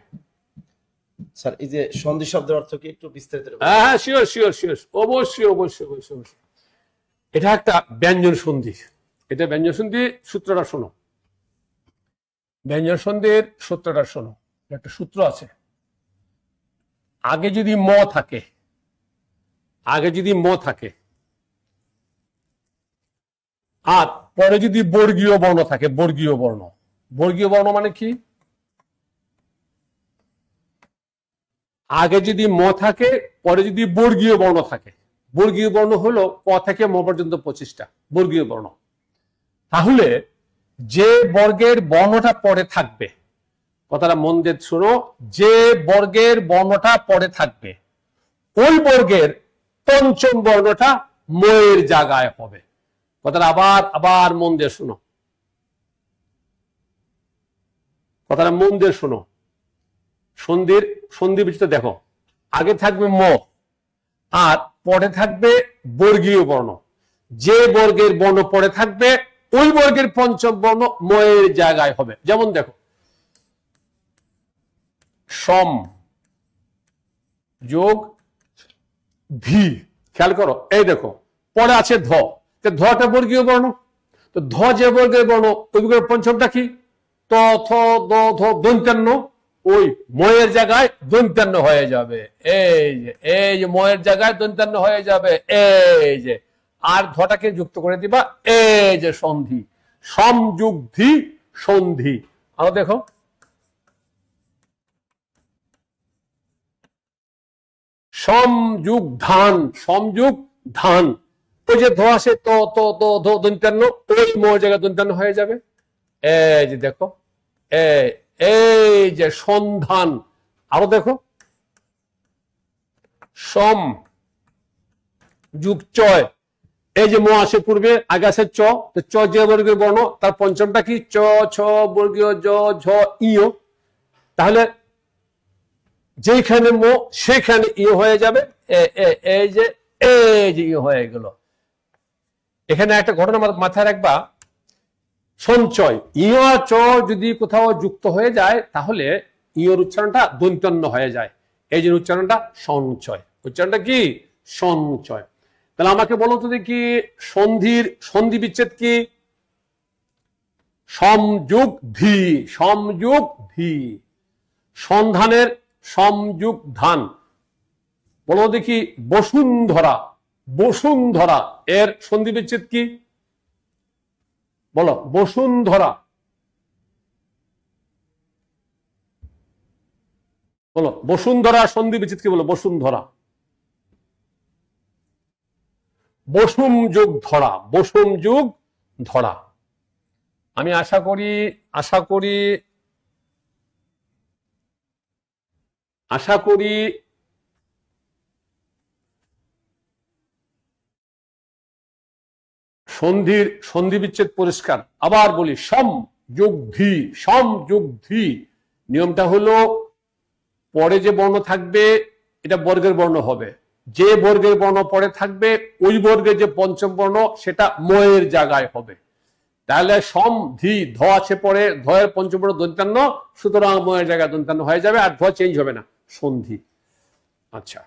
স্যার এই যে সন্ধি শব্দের অর্থ কি একটু বিস্তারিত? হ্যাঁ শিওর শিওর শিওর, অবশ্যই অবশ্যই অবশ্যই অবশ্যই। এটা একটা ব্যঞ্জন সন্ধি। এটা ব্যঞ্জন সন্ধি, সূত্রটা শোনো। ব্যঞ্জন সন্ধির সূত্রটা শোনো। একটা সূত্র আছে, আগে যদি ম থাকে, আগে যদি ম থাকে, আর পরে যদি বর্গীয় বর্ণ থাকে, বর্গীয় বর্ণ। বর্গীয় বর্ণ মানে কি? আগে যদি ম থাকে, পরে যদি বর্গীয় বর্ণ থাকে। বর্গীয় বর্ণ হলো ক থেকে ম পর্যন্ত 25টা বর্গীয় বর্ণ। তাহলে যে বর্গের বর্ণটা পরে থাকবে, কথাটা মন দিয়ে শোনো, যে বর্গের বর্ণটা পরে থাকবে ওই বর্গের পঞ্চম বর্ণটা ময়ের জায়গায় হবে। কথাটা আবার আবার মন দিয়ে শোনো, কথাটা মন দিয়ে শোনো। সন্ধির সন্ধি বিচিত্র দেখো, আগে থাকবে ম আর পরে থাকবে বর্গীয় বর্ণ। যে বর্গের বর্ণ পরে থাকবে ওই বর্গের পঞ্চম বর্ণ ময়ের জায়গায় হবে। যেমন দেখো, সম যোগ ভি, খেয়াল করো, এই দেখো পরে আছে ধ, ধটা বর্গীয় বর্ণ। তো ধ যে বর্গের বর্ণ, ওই বর্গের পঞ্চমটা কি? ত থ দ ধ দন্ত্যান্ন, ওই ময়ের জায়গায় দন্ত্যান্ন হয়ে যাবে। এই যে, এই যে ময়ের জায়গায় দন্ত্যান্ন হয়ে যাবে, এই যে। আর ধটাকে যুক্ত করে দিবা, এই যে সন্ধি, সমযুগ ধি সন্ধি। আরো দেখো, সমযুগ ধান, সমযুগ ধান। ওই যে ধ আসে ত ত দ ধ দন্ত্যান্ন, ওই ময়ের জায়গায় দন্ত্যান্ন হয়ে যাবে। এই যে দেখো, এই যে সন্ধান। আরো দেখো, সম যুগ চয়, এই যে ম আসে পূর্বে, আগে আসে চ, চ যে বর্গের বর্ণ তার পঞ্চমটা কি? চ ছ বর্গীয় জ ঝ ইয়। তাহলে যেখানে ম সেখানে ইয় হয়ে যাবে। এই যে ইয় হয়ে গেল। এখানে একটা ঘটনা মাথায় রাখবা, সঞ্চয়, ইয় চ যদি কোথাও যুক্ত হয়ে যায় তাহলে ইয়র উচ্চারণটা দন্ত্যান্ন হয়ে যায়। এই যে উচ্চারণটা সঞ্চয়, উচ্চারণটা কি? সঞ্চয়। তাহলে আমাকে বলো তো দেখি, সন্ধির সন্ধি বিচ্ছেদ কি? সমযুগ ধি, সমযুগ ধি। সন্ধানের সমযুগ ধান। বলো দেখি, বসুন্ধরা, বসুন্ধরা এর সন্ধি বিচ্ছেদ কি? বলো, বসুন্ধরা বলো, বসুন্ধরা সন্ধি বিচ্ছেদ কি? বলো, বসুন্ধরা। বসুম যুগ ধরা, বসুম যুগ ধরা। আমি আশা করি আশা করি সন্ধি বিচ্ছেদ পরিষ্কার। আবার বলি, সম যোগ ধি। নিয়মটা হলো পরে যে বর্ণ থাকবে এটা বর্গের বর্ণ হবে, যে বর্গের বর্ণ পরে থাকবে ওই বর্গের যে পঞ্চম বর্ণ সেটা ময়ের জায়গায় হবে। তাহলে সম ধি, ধ আছে পরে, ধয়ের পঞ্চম বর্ণ দন্তান্ন, সুতরাং ময়ের জায়গায় দন্তান্ন হয়ে যাবে, আর ধ চেঞ্জ হবে না, সন্ধি। আচ্ছা,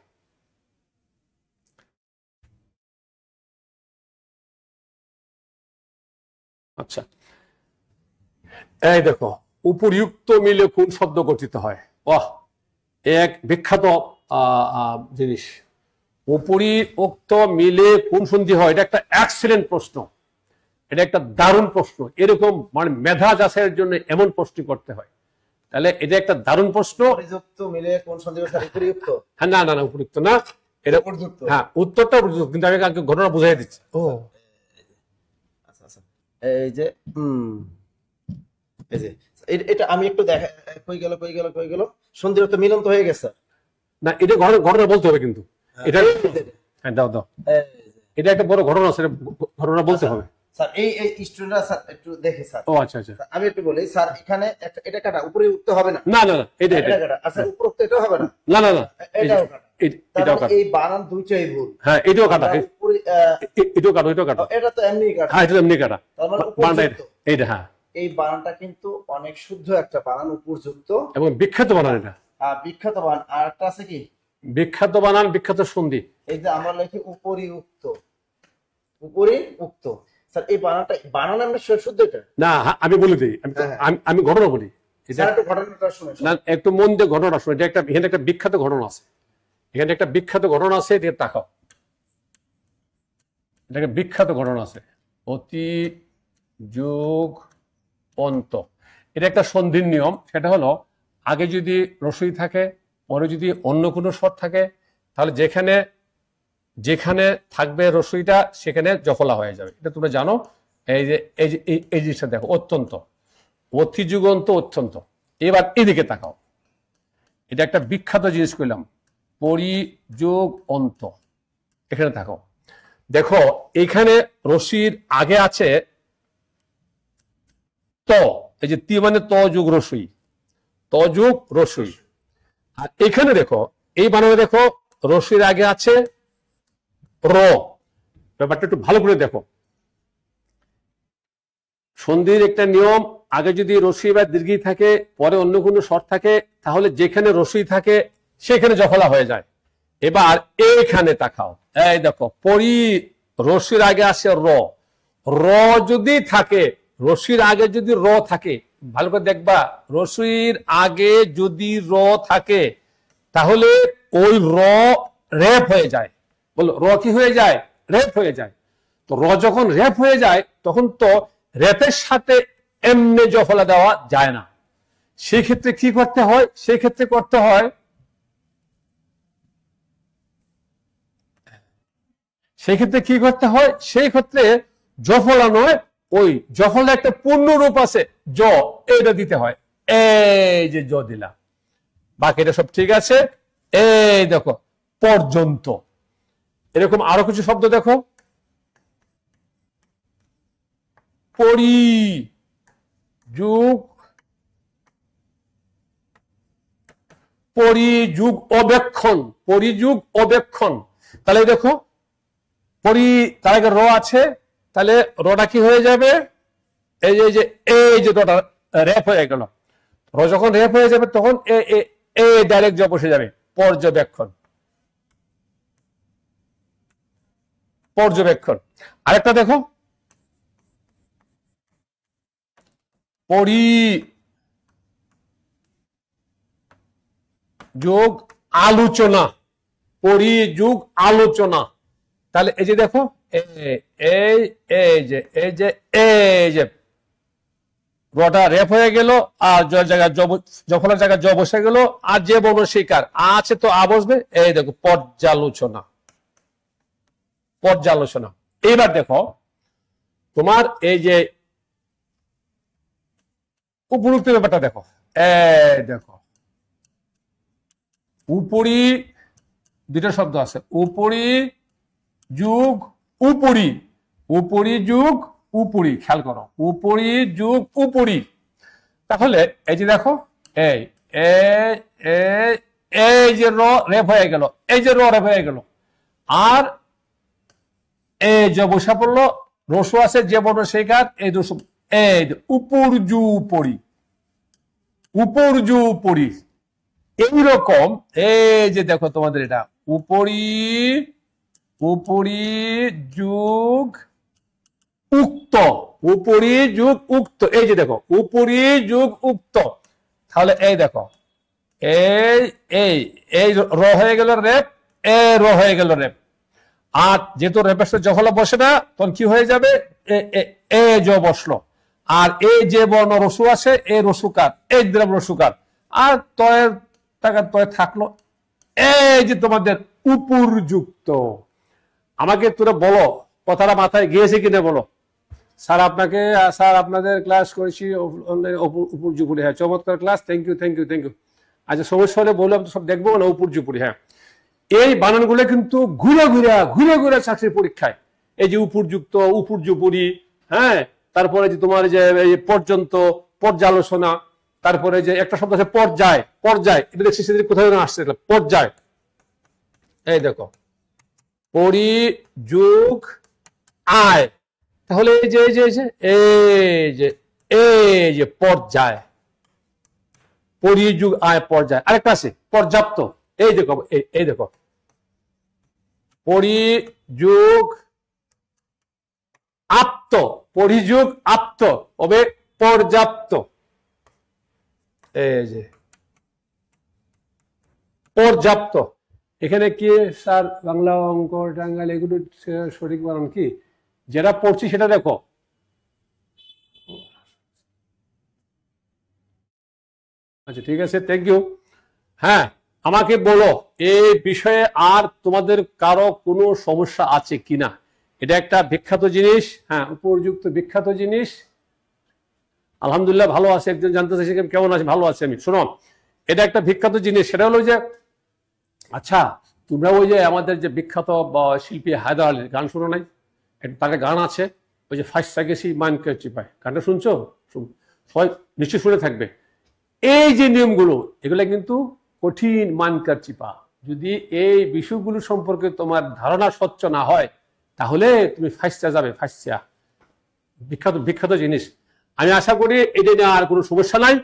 আচ্ছা, এই দেখো, উপরিউক্ত মিলে কোন শব্দ গঠিত হয়? বাহ, এক বিখ্যাত জিনিস। উপরিউক্ত মিলে কোন সন্ধি হয়, এটা একটা এক্সিলেন্ট প্রশ্ন, এটা একটা দারুণ প্রশ্ন। এরকম মানে মেধা যাচাইয়ের জন্য এমন প্রশ্ন করতে হয়, তাহলে এটা একটা দারুণ প্রশ্ন। উপরিযুক্ত মিলে কোন সন্ধি হয়? উপরিযুক্ত? হ্যাঁ, না না না, উপযুক্ত না, এটা উপযুক্ত। হ্যাঁ, উত্তরটা উপযুক্ত, কিন্তু আমি আগে ঘটনা বুঝাই দিচ্ছি। ও আচ্ছা আচ্ছা, এই যে এই যে এটা আমি একটু দেখা, কই গেল সন্ধির তো মিলন তো হয়ে গেছে। না, এটা ঘটনা বলতে হবে কিন্তু, এটা হ্যাঁ, দাও দাও, এটা একটা বড় ঘটনা, সেটা ঘটনা বলতে হবে স্যার। এই স্টুডেন্টরা স্যার একটু দেখে স্যার। ও আচ্ছা আচ্ছা, আমি একটু বলি স্যার, এখানে এটা কাটা উপরে উঠতে হবে না। না না না, এটা কাটা, আচ্ছা উপরোক্ত এটা হবে না। না না না, এটাও কাটা, এটাও কাটা, এই বানান দুইটাই ভুল। হ্যাঁ, এটাও কাটা, এটাও কাটা, এটাও কাটা, এটা তো এমনি কাটা। হ্যাঁ, এটা এমনি কাটা, তার মানে বানানটা উপযুক্ত। এইটা, হ্যাঁ, এই বানানটা কিন্তু অনেক শুদ্ধ একটা বানান, উপযুক্ত এবং বিখ্যাত বানান এটা। বিখ্যাত বানান। আর একটা আছে কি বিখ্যাত বানান, বিখ্যাত সন্ধি। এই যে আমরা লিখি উপরিউক্ত, উপরিউক্ত। স্যার এই বানান আমরা শুদ্ধ এটা না, আমি বলে দিই, আমি ঘটনা বলি, স্যার একটু ঘটনাটা শুনে। না, একটু মন দিয়ে ঘটনা শুনে, এটা একটা, এখানে একটা বিখ্যাত ঘটনা আছে, এখানে একটা বিখ্যাত ঘটনা আছে, দিয়ে তাকাও, এটা একটা বিখ্যাত ঘটনা আছে। অতি যোগ অন্ত, এটা একটা সন্ধির নিয়ম। সেটা হলো, আগে যদি রসই থাকে, পরে যদি অন্য কোনো স্বর থাকে, তাহলে যেখানে যেখানে থাকবে রসইটা সেখানে জফলা হয়ে যাবে, এটা তোমরা জানো। এই যে এই জিনিসটা দেখো, অত্যন্ত, অতি যুগন্ত, অত্যন্ত। এবার এদিকে তাকাও, এটা একটা বিখ্যাত জিনিস কইলাম, পরিযোগ অন্ত। এখানে তাকাও, দেখো এখানে রসির আগে আছে ত, এই যে তি মানে ত যুগ রসই, ত যুগ রসই। আর এখানে দেখো, এই বানানে দেখো, রসির আগে আছে র। ব্যাপারটা একটু ভালো করে দেখো, সন্ধির একটা নিয়ম, আগে যদি রসই বা দীর্ঘি থাকে, পরে অন্য কোনো স্বর থাকে, তাহলে যেখানে রসই থাকে সেখানে জফলা হয়ে যায়। এবার এইখানে তাকাও, এই দেখো, পরি, রসির আগে আসে র, র যদি থাকে, রসির আগে যদি র থাকে, ভালো করে দেখবা, রসির আগে যদি র থাকে তাহলে ওই র রেপ হয়ে যায়। বলো, র কি হয়ে যায়? রেপ হয়ে যায়। তো র যখন রেপ হয়ে যায়, তখন তো রেপের সাথে এমনি জফলা দেওয়া যায় না। সেই ক্ষেত্রে কি করতে হয়? সেই ক্ষেত্রে করতে হয়, সেই ক্ষেত্রে কি করতে হয়? সেই ক্ষেত্রে জফলা নয়, ওই জফলা একটা পূর্ণ রূপ আছে জ, এটা দিতে হয়। এই যে জ দিলাম, বাকিটা সব ঠিক আছে। এই দেখো, পর্যন্ত। এরকম আরো কিছু শব্দ দেখো, পরি যুগ, পরিযুগ অবেক্ষণ, পরিযুগ অবেক্ষণ। তাহলে দেখো, পরি, তার আগে র আছে, তাহলে রটা কি হয়ে যাবে? এই যে এই যে রটা রেপ হয়ে গেল, র যখন রেপ হয়ে যাবে তখন এ ডাইরেক্ট জ বসে যাবে, পর্যবেক্ষণ, পর্যবেক্ষণ। আরেকটা দেখো, পরি যোগ আলোচনা, পরি যোগ আলোচনা। তাহলে এই যে দেখো, এই যে রটা রেপ হয়ে গেল, আর জায়গায় জফলার জায়গায় জ বসে গেল, আর যে বর্ণ শিকার আছে তো আ বসবে। এই দেখো, পর্যালোচনা, পর্যালোচনা। এইবার দেখো, তোমার এই যে উপযুক্ত ব্যাপারটা দেখো, এই দেখো, উপরি, দুইটা শব্দ আছে, উপরি যুগ উপরি, উপরি যুগ উপরি, খেয়াল করো, উপরি যুগ উপরি। তাহলে এই যে দেখো, এই এই যে র রেপ হয়ে গেল, এই যে র রেপ হয়ে গেল, আর এই যে বসা পড়লো, রসু আছে যে বড় সেই কাজ, এই রসু, এই উপরজু পরি, উপরজু পরি, এইরকম। এই যে দেখো তোমাদের এটা উপরি, উপরি যুগ উক্ত, উপরি যুগ উক্ত, এই যে দেখো উপরি যুগ উক্ত। তাহলে এই দেখো, এই এই এই র হয়ে গেল রেপ, এ র হয়ে গেল রেপ, আর যেহেতু রেপের সাথে জফলা বসে না, তখন কি হয়ে যাবে, এ জ বসলো, আর এই যে বর্ণ রসু আছে, এ রসুকার, এই দিলাম রসুকার, আর তয়ের টাকা তয় থাকলো। এই যে তোমাদের উপযুক্ত। আমাকে তোরা বলো, কথাটা মাথায় গিয়েছে কিনা বলো। স্যার আপনাকে, স্যার আপনাদের ক্লাস করেছি উপর্যুপুরি, হ্যাঁ চমৎকার class, thank you thank you thank you. আচ্ছা সমস্যা হলে বললাম তো সব দেখবো না, উপর্যুপুরি, হ্যাঁ। এই বানানগুলো কিন্তু ঘুরে ঘুরে ঘুরে ঘুরে চাকরির পরীক্ষায়, এই যে উপযুক্ত, উপর্যুপুরি, হ্যাঁ, তারপরে যে তোমার যে পর্যন্ত, পর্যালোচনা, তারপরে যে একটা শব্দ আছে পর্যায়, পর্যায়, এটা দেখছি সেদিন কোথায় আসছে পর্যায়। এই দেখো পরিযুগ আয়, তাহলে এই যে এই যে এই যে পর্যায়, পরিযুগ আয় পর্যায়। আরেকটা আছে পর্যাপ্ত, এই দেখো, এই দেখো পরিযুগ আপ্ত, পরিযুগ আপ্ত হবে পর্যাপ্ত, এই যে পর্যাপ্ত। এখানে কি স্যার বাংলা, অঙ্ক, টাঙ্গাইল এগুলো সঠিক বানান কি, যেটা পড়ছি সেটা দেখো। আচ্ছা ঠিক আছে, থ্যাংক ইউ। হ্যাঁ আমাকে বলো এই বিষয়ে আর তোমাদের কারো কোনো সমস্যা আছে কিনা। এটা একটা বিখ্যাত জিনিস, হ্যাঁ উপযুক্ত বিখ্যাত জিনিস। আলহামদুলিল্লাহ ভালো আছে, একজন জানতে চাইছে কেমন আছে, ভালো আছে আমি। শোনো, এটা একটা বিখ্যাত জিনিস, সেটা হলো যে, আচ্ছা তোমরা ওই যে আমাদের যে বিখ্যাত শিল্পী হায়দার আলীর গান শোনো নাই, তার গান আছে ওই যে ফাঁসা গেছি মানকে চিপায়, গানটা শুনছো? সবাই নিশ্চয়ই শুনে থাকবে। এই যে নিয়মগুলো, এগুলো কিন্তু কঠিন, মানকার চিপা। যদি এই বিষয়গুলো সম্পর্কে তোমার ধারণা স্বচ্ছ না হয়, তাহলে তুমি ফাঁসা যাবে, ফাঁসা। বিখ্যাত বিখ্যাত জিনিস। আমি আশা করি এটা নিয়ে আর কোনো সমস্যা নাই।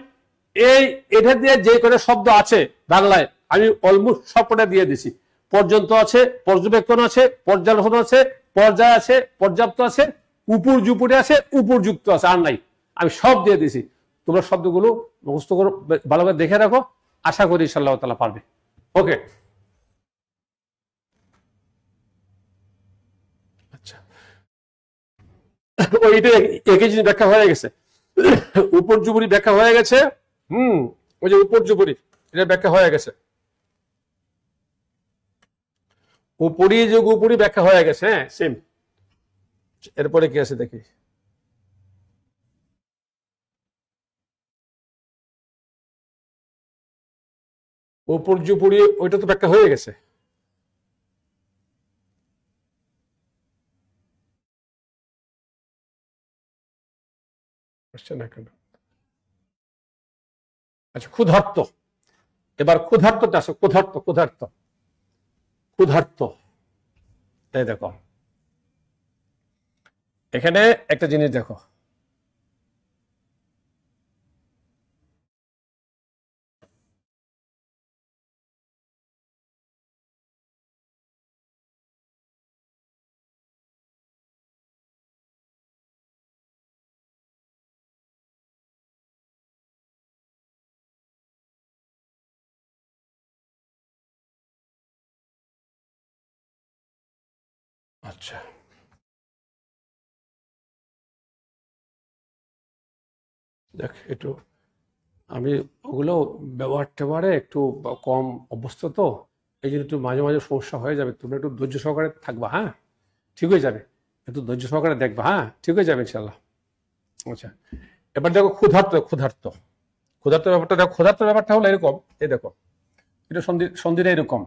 এটা দিয়ে যে কোনো শব্দ আছে বাংলায়, আমি অলমোস্ট সবকটা দিয়ে দিছি। পর্যন্ত আছে, পর্যবেক্ষণ আছে, পর্যালোচনা আছে, পর্যায় আছে, পর্যাপ্ত আছে, উপর্যুপুরি আছে, উপযুক্ত আছে, আর নাই। আমি সব দিয়ে দিছি। তোমরা শব্দগুলো মুখস্থ করো, ভালো করে দেখে রাখো, আশা করি ইনশাআল্লাহ তাআলা পারবে। ওকে, আচ্ছা ওইটা একই জিনিস ব্যাখ্যা হয়ে গেছে, উপর্যুপুরি ব্যাখ্যা হয়ে গেছে। ওই যে উপর্যুপুরি, এটা ব্যাখ্যা হয়ে গেছে। উপরি যোগ উপরি ব্যাখ্যা হয়ে গেছে, হ্যাঁ সেম। এরপরে কি আছে দেখি, উপর্যুপুরি, ওইটা তো ব্যাখ্যা হয়ে গেছে। আচ্ছা ক্ষুধার্ত, এবার ক্ষুধার্তটা আসো, ক্ষুধার্ত, ক্ষুধার্ত, ক্ষুধার্ত। এই দেখো এখানে একটা জিনিস দেখো, আচ্ছা দেখ একটু, আমি ওগুলো ব্যবহার ট্যাবহারে একটু কম অভ্যস্ত, তো এই জন্য একটু মাঝে মাঝে সমস্যা হয়ে যাবে। তোমরা একটু ধৈর্য সহকারে থাকবা, হ্যাঁ ঠিক হয়ে যাবে, একটু ধৈর্য সহকারে দেখবা, হ্যাঁ ঠিক হয়ে যাবে ইনশাল্লাহ। আচ্ছা এবার দেখো ক্ষুধার্ত, ক্ষুধার্ত, ক্ষুধার্ত ব্যাপারটা দেখো। ক্ষুধার্ত ব্যাপারটা হলো এরকম, এই দেখো এটা সন্ধিটা এরকম।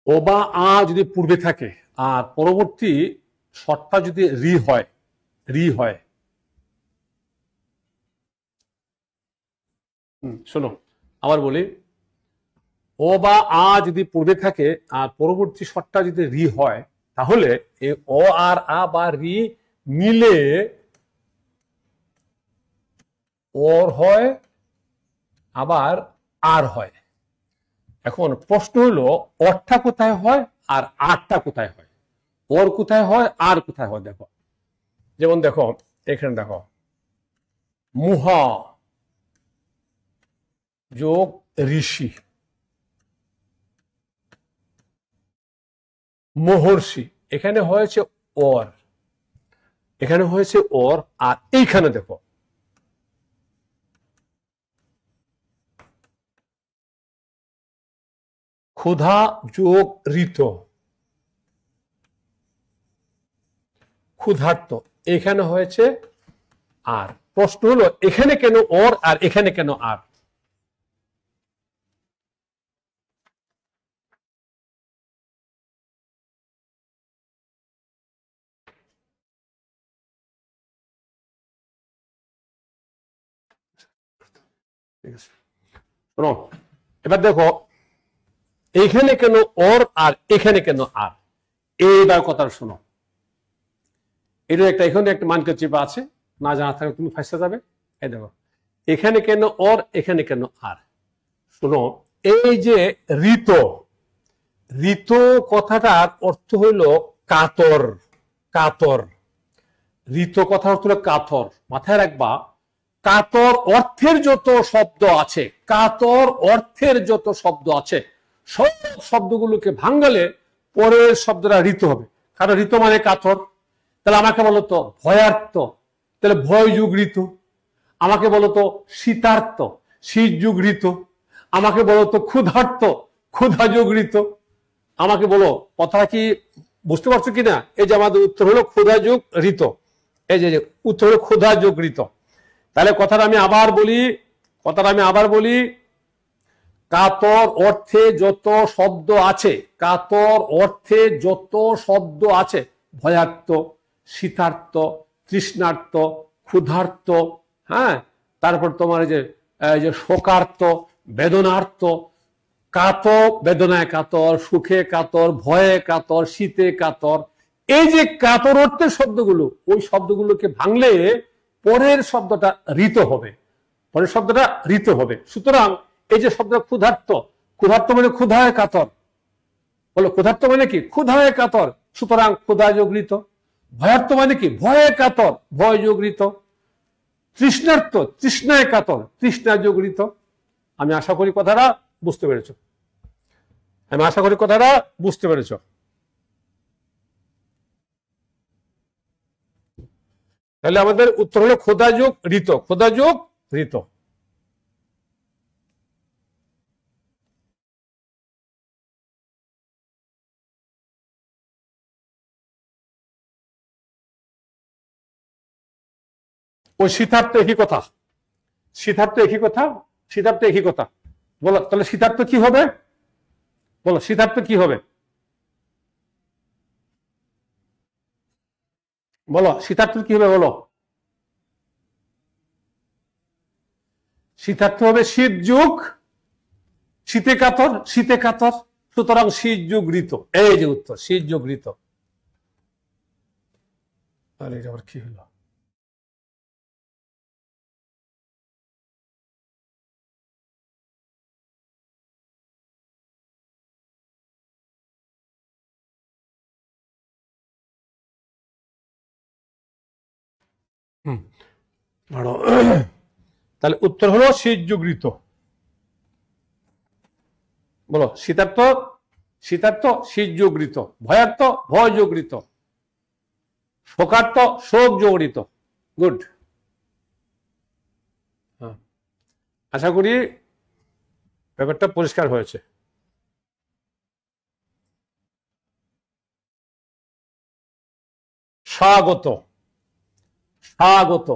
ও বা আ যদি পূর্বে থাকে আর পরবর্তী শর্তটা যদি রি হয় শোনো আবার বলি, ও বা আ যদি পূর্বে থাকে আর পরবর্তী শর্তটা যদি রি হয়, তাহলে এই অ আর আ বা রি মিলে ওর হয় আবার আর হয়। এখন প্রশ্ন হলো অরটা কোথায় হয় আর আরটা কোথায় হয়, ওর কোথায় হয় আর কোথায় হয়। দেখো যেমন দেখো এখানে দেখো মুহা যোগ ঋষি, মহর্ষি, এখানে হয়েছে ওর, এখানে হয়েছে ওর। আর এইখানে দেখো ক্ষুধা যোগ ঋত, ক্ষুধার্ত, এখানে হয়েছে আর। প্রশ্ন হলো এখানে কেন ওর আর এখানে কেন আর? ঠিক আছে, শোনো এবার দেখো এইখানে কেন ওর আর এখানে কেন আর, এইবার কথা শোনো। এটা একটা এখানে একটা মানকে চিপা আছে, না জানা থাকলে তুমি ফাঁসতে যাবে। এই দেখো এখানে কেন ওর এখানে কেন আর। শোনো এই যে ঋত, ঋত কথাটার অর্থ হইল কাতর, কাতর। ঋত কথা অর্থ হলো কাতর, মাথায় রাখবা। কাতর অর্থের যত শব্দ আছে, কাতর অর্থের যত শব্দ আছে, সব শব্দগুলোকে ভাঙালে পরের শব্দটা ঋত হবে। কারণ ঋত মানে কাতর। তাহলে আমাকে বলতো ভয়ার্থ, তাহলে ভয় যুগ ঋত। আমাকে বলতো শীতার্থ, শীত যুগ ঋত। আমাকে বলতো ক্ষুধার্ত, ক্ষুধা যুগ ঋত। আমাকে বলো কথা কি বুঝতে পারছো কিনা? এই যে আমাদের উত্তর হলো ক্ষুধা যুগ ঋত, এই যে উত্তর হলো ক্ষুধা যুগ ঋত। তাহলে কথাটা আমি আবার বলি, কাতর অর্থে যত শব্দ আছে, কাতর অর্থে যত শব্দ আছে, ভয়ার্থ, শীতার্থ, তৃষ্ণার্থ, ক্ষুধার্ত, হ্যাঁ, তারপর তোমার এই যে শোকার্ত, বেদনার্ত, কাতর, বেদনায় কাতর, সুখে কাতর, ভয়ে কাতর, শীতে কাতর। এই যে কাতর অর্থের শব্দগুলো, ওই শব্দগুলোকে ভাঙলে পরের শব্দটা ঋত হবে, পরের শব্দটা ঋত হবে। সুতরাং এই যে শব্দ ক্ষুধার্ত, ক্ষুধার্ত মানে ক্ষুধায় কাতর, বলো ক্ষুধার্ত মানে কি? ক্ষুধায় কাতর, সুতরাং ক্ষুধা যোগ ঋত। ভয়ার্থ মানে কি? ভয়ে কাতর, ভয় যোগ ঋত। তৃষ্ণার্থ, তৃষ্ণায় কাতর, তৃষ্ণা যোগ ঋত। আমি আশা করি কথাটা বুঝতে পেরেছ, তাহলে আমাদের উত্তর হলো ক্ষুধা যোগ ঋত, ক্ষুধা যোগ ঋত। ওই শীতার্থ একই কথা, শীতার্থ একই কথা, শীতার্থ একই কথা। বলো তাহলে শীতার্থ কি হবে? বলো শীতার্থ কি হবে? বলো শীতার্থ কি হবে? বলো শীতার্থ হবে শীত যুগ, শীতে কাতর, শীতে কাতর, সুতরাং শীত যুগ ঋত। এই যে উত্তর, শীত যুগ ঋত। তাহলে এটা আবার কি হলো? তাহলে উত্তর হলো শীত যুগ ঋত। বলো শীতার্থ, শীতার্থ শীত যোগ ঋত, ভয়ার্থ ভয় যোগ ঋত, শোকার্থ শোক যোগ ঋত। গুড। আশা করি ব্যাপারটা পরিষ্কার হয়েছে। স্বাগত, স্বাগত,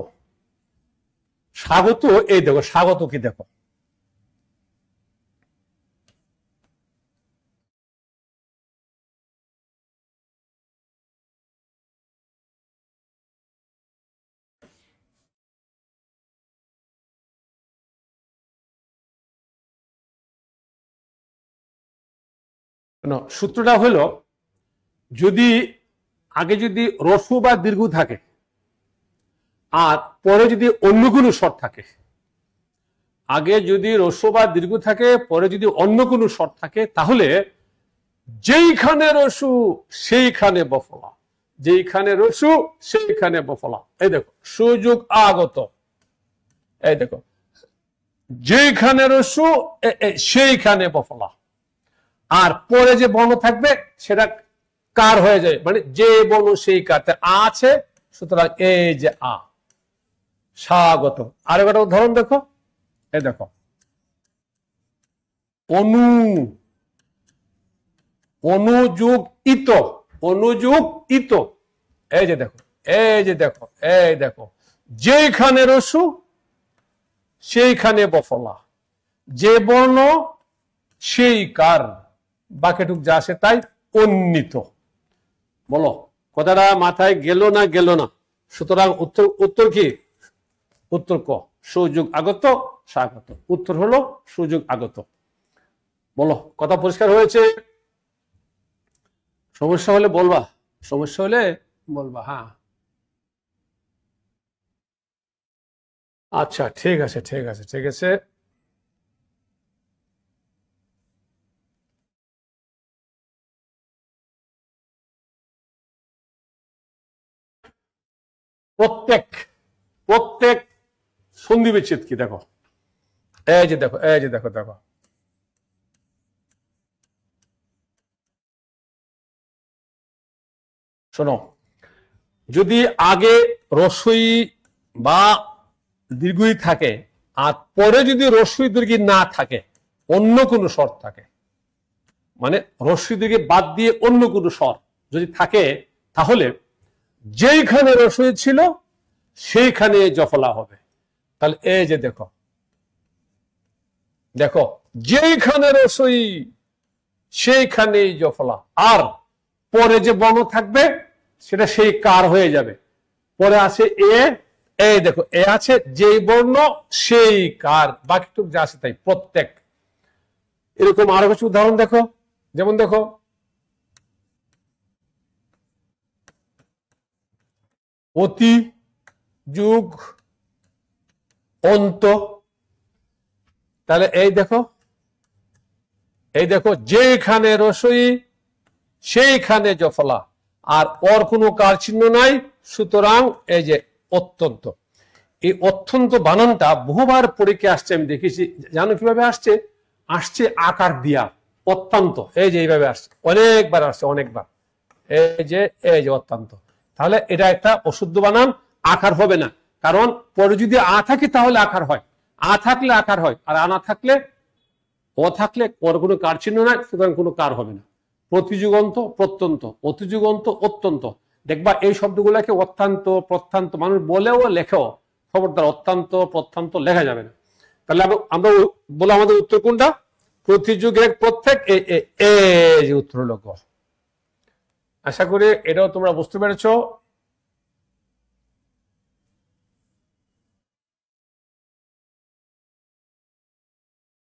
স্বাগত। এই দেখো স্বাগত কি দেখো, সূত্রটা হলো যদি আগে যদি রস্যু বা দীর্ঘ থাকে আর পরে যদি অন্য কোনো স্বর থাকে, আগে যদি রস্যু বা দীর্ঘ থাকে পরে যদি অন্য কোনো স্বর থাকে, তাহলে যেইখানে রস্যু সেইখানে বফলা, যেইখানে রস্যু সেইখানে বফলা। এই দেখো সুযোগ আগত, এই দেখো যেইখানে রস্যু সেইখানে বফলা, আর পরে যে বর্ণ থাকবে সেটা কার হয়ে যায়, মানে যে বর্ণ সেই কার আছে, সুতরাং এই যে আ, স্বাগত। আর একটা উদাহরণ দেখো, এই দেখো অনু, অনুযোগ ইত, অনুযোগ ইত। এই যে দেখো, এই যে দেখো, এই দেখো যেখানে রস্যু সেইখানে বফলা, যে বর্ণ সেই কার, বাকিটুক যা আসে তাই অন্বিত। বলো কথাটা মাথায় গেল না গেল না? সুতরাং উত্তর, উত্তর কি? উত্তর ক, সুযোগ আগত স্বাগত। উত্তর হলো সুযোগ আগত। বলো কথা পরিষ্কার হয়েছে? সমস্যা হলে বলবা, সমস্যা হলে বলবা। হ্যাঁ আচ্ছা ঠিক আছে, ঠিক আছে, ঠিক আছে। প্রত্যেক, প্রত্যেক সন্ধি বিচ্ছেদ কি দেখো, এই যে দেখো, এই যে দেখো, দেখো শোনো, যদি আগে রস্যই বা দীর্ঘই থাকে আর পরে যদি রস্যই দীর্ঘই না থাকে, অন্য কোনো স্বর থাকে, মানে রস্যই দীর্ঘ বাদ দিয়ে অন্য কোনো স্বর যদি থাকে, তাহলে যেইখানে রস্যই ছিল সেইখানে জফলা হবে। তাহলে এই যে দেখো, দেখো যেইখানে রস্যই সেইখানেই জফলা, আর পরে যে বর্ণ থাকবে সেটা সেই কার হয়ে যাবে। পরে আছে এ, এই দেখো এ আছে, যেই বর্ণ সেই কার, বাকিটুক যা আছে তাই প্রত্যেক। এরকম আরো কিছু উদাহরণ দেখো, যেমন দেখো অতি, যুগ, অন্ত। তাহলে এই দেখো, এই দেখো যেখানে রসই সেইখানে জফলা, আর ওর কোনো কার চিহ্ন নাই, সুতরাং এই যে অত্যন্ত। এই অত্যন্ত বানানটা বহুবার পরীক্ষায় আসছে, আমি দেখেছি। জানো কিভাবে আসছে? আসছে আকার দিয়া, অত্যন্ত। এই যে এইভাবে আসছে, অনেকবার আসছে, অনেকবার। এই যে, এই যে অত্যন্ত। তাহলে এটা একটা অশুদ্ধ বানান, আকার হবে না। কারণ পরে যদি আ থাকে তাহলে আকার হয়, আ থাকলে আকার হয়, আর আ না থাকলে, ও থাকলে ওর কোনো কার চিহ্ন নাই, সুতরাং কোনো কার হবে না। প্রতিযুগন্ত, প্রত্যন্ত, অতিযুগন্ত, অত্যন্ত। দেখবা এই শব্দগুলোকে অত্যন্ত, প্রত্যন্ত মানুষ বলেও লেখেও, খবরদার অত্যন্ত প্রত্যন্ত লেখা যাবে না। তাহলে আমরা বলে আমাদের উত্তর কোনটা? প্রতিযুগের প্রত্যেক, এই যে উত্তর হলো গ। আশা করি এটাও তোমরা বুঝতে পেরেছ।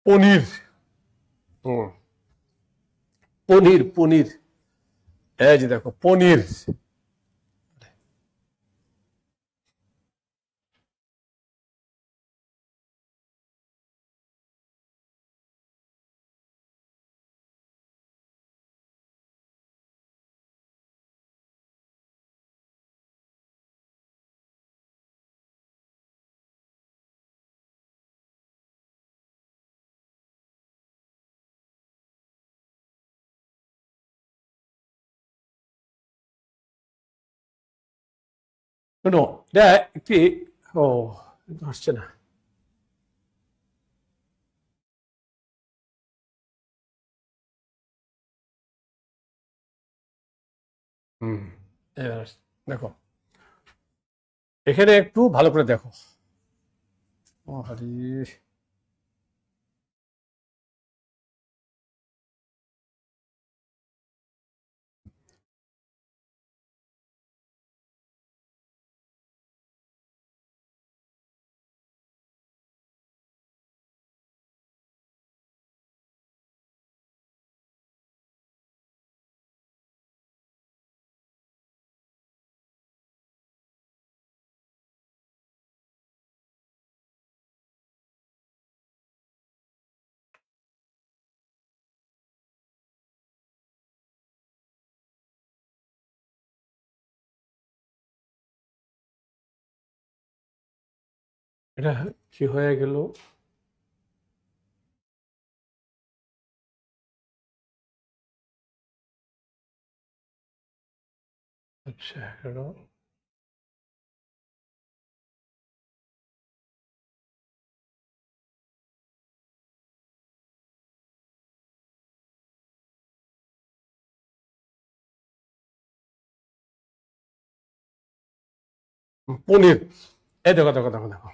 পনির, পনির, পনির। এই যে দেখো পনির, শোনো একটি, ও আসছে না, এবার দেখো এখানে একটু ভালো করে দেখো। ও হরি, এটা কি হয়ে গেল? আচ্ছা, 11 পনির। এই দেখো দেখো দেখো দেখো,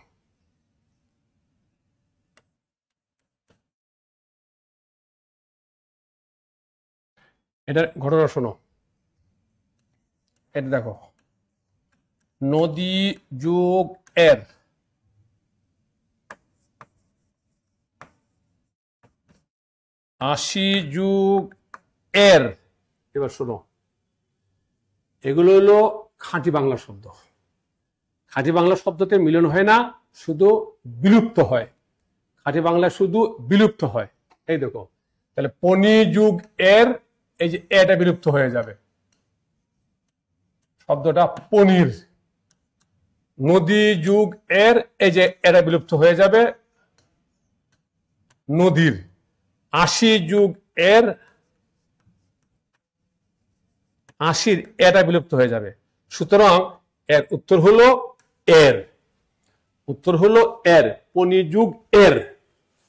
এটার ঘটনা শোনো। এটা দেখো, নদী যোগ এর, আশি যুগ এর। এবার শোনো, এগুলো হলো খাঁটি বাংলা শব্দ। খাঁটি বাংলা শব্দতে মিলন হয় না, শুধু বিলুপ্ত হয়। খাঁটি বাংলা শুধু বিলুপ্ত হয়। এই দেখো, তাহলে পনি যুগ এর, এই যে এটা বিলুপ্ত হয়ে যাবে, শব্দটা পনির। নদী যুগ এর, এই যে এটা বিলুপ্ত হয়ে যাবে, নদীর। আশি যুগ এর, আশির এটা বিলুপ্ত হয়ে যাবে। সুতরাং এর উত্তর হলো এর। উত্তর হলো এর। পনি যুগ এর,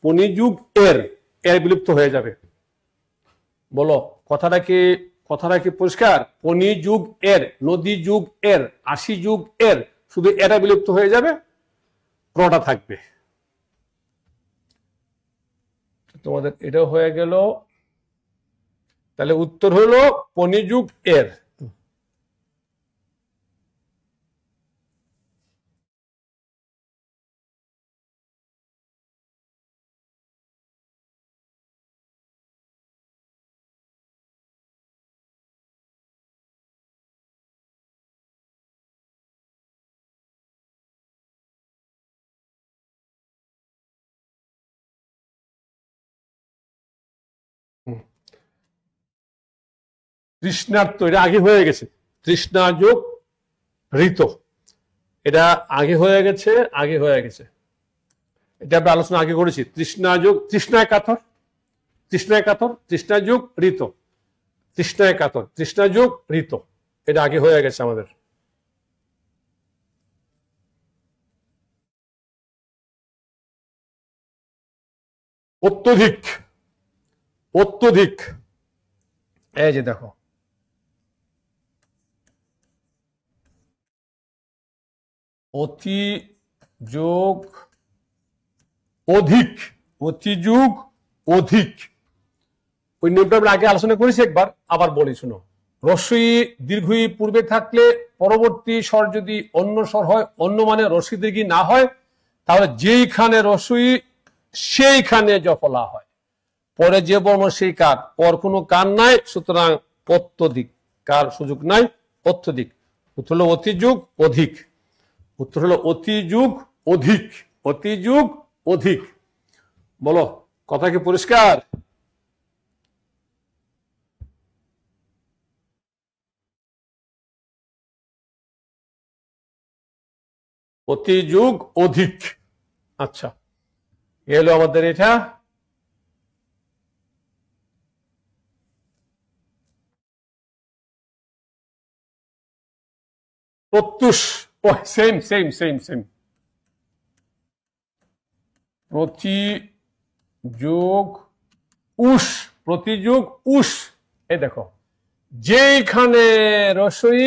পনি যুগ এর, এর বিলুপ্ত হয়ে যাবে। বলো, কথাটা কি পরিষ্কার? পনি যুগ এর, নদী যুগ এর, আশি যুগ এর, শুধু এটা বিলুপ্ত হয়ে যাবে, প্রটা থাকবে। তোমাদের এটাও হয়ে গেল। তাহলে উত্তর হলো পনি যুগ এর। তৃষ্ণার্ত, এটা আগে হয়ে গেছে। তৃষ্ণা যোগ ঋত, এটা আগে হয়ে গেছে, আগে হয়ে গেছে। এটা আমরা আলোচনা আগে করেছি। তৃষ্ণা যোগ, তৃষ্ণায় কাতর, তৃষ্ণায় কাতর, তৃষ্ণা যোগ ঋত, তৃষ্ণায় কাতর, তৃষ্ণা যোগ ঋত, এটা আগে হয়ে গেছে আমাদের। অত্যধিক, অত্যধিক, এই যে দেখো, অতি যোগ অধিক, অতি যুগ অধিক। ওই নিয়মটা আমরা আগে আলোচনা করেছি একবার, আবার বলি শুনো। রস্বই দীর্ঘই পূর্বে থাকলে পরবর্তী স্বর যদি অন্য স্বর হয়, অন্য মানে রস্বই দীর্ঘই না হয়, তাহলে যেইখানে রস্বই সেইখানে জফলা হয়। পরে যে বর্ণ সেই কার, পর কোনো কার নাই, সুতরাং অত্যধিক, কার সুযোগ নাই, অত্যধিক। উত্তর হলো অতি যুগ অধিক। উত্তর হলো অতি যুগ অধিক, অতি যুগ অধিক। বলো, কথা কি পরিষ্কার? অতি যুগ অধিক। আচ্ছা, এলো আমাদের এটা। প্রত্যুষ, সেম সেম সেম সেম। প্রতি যোগ উষ, প্রতি যোগ উষ। এই দেখো, যেখানে রসই,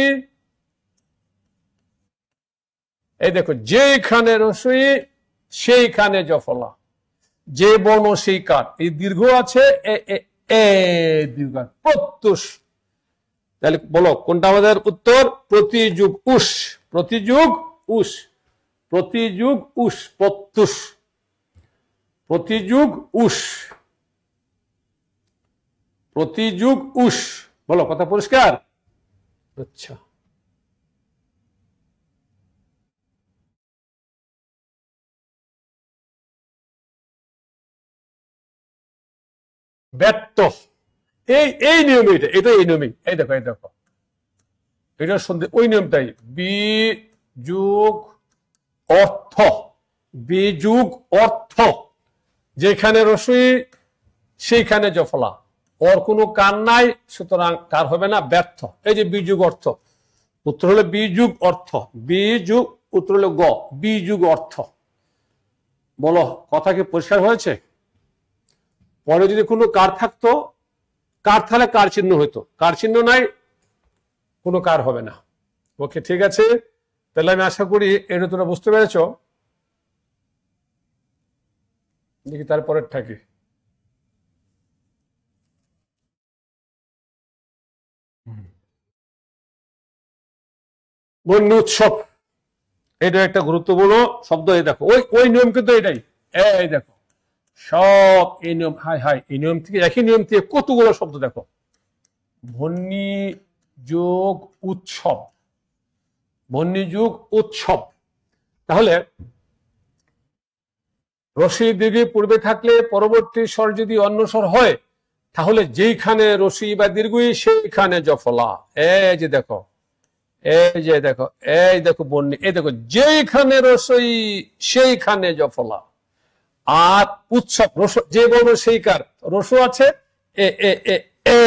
এই দেখো যেখানে রসই সেইখানে জফলা, যে বর্ণ সেই কার, এই দীর্ঘ আছে দীর্ঘ প্রত্যুষ। তাহলে বলো কোনটা আমাদের উত্তর? প্রতিযুগ উস, প্রতিযুগ উস, প্রতিযুগ উস, প্রত্যুষ, প্রতিযুগ উস, প্রতিযুগ উস। বলো কথা পরিষ্কার? আচ্ছা, ব্যর্থ, এই এই নিয়মে, এটা এই নিয়মে, এই দেখো, এই দেখো, এটা সন্ধি ওই নিয়মটাই, বি যুগ অর্থ, বি যুগ অর্থ, যেখানে রসই সেইখানে জফলা, ওর কোনো কার নাই, সুতরাং কার হবে না, ব্যর্থ। এই যে বি যুগ অর্থ, উত্তর হলো বি যুগ অর্থ, বি যুগ, উত্তর হলো গ, বি যুগ অর্থ। বলো কথা কি পরিষ্কার হয়েছে? পরে যদি কোনো কার থাকতো, কার থাকলে কার চিহ্ন হইতো, কার চিহ্ন নাই, কোনো কার হবে না। ওকে, ঠিক আছে। তাহলে আমি আশা করি এটা তোমরা বুঝতে পেরেছ। দেখি তারপরের থাকি, বন্য উৎসব, এটা একটা গুরুত্বপূর্ণ শব্দ। এই দেখো ওই ওই নিয়ম কিন্তু এটাই, এই দেখো সব এই নিয়ম, হাই হাই, এই নিয়ম থেকে, একই নিয়ম থেকে কতগুলো শব্দ দেখো, বন্যী যোগ উৎসব, বন্যী যুগ উৎসব। তাহলে রসি দীর্ঘ পূর্বে থাকলে পরবর্তী স্বর যদি অন্য স্বর হয়, তাহলে যেইখানে রসি বা দীর্ঘই সেইখানে জফলা। এই যে দেখো, এই যে দেখো, এই দেখো বন্যী, এই দেখো যেইখানে রসই সেইখানে জফলা। আর উৎসব, রস যে বর্ণ সেই কার, রসু আছে এ এ এ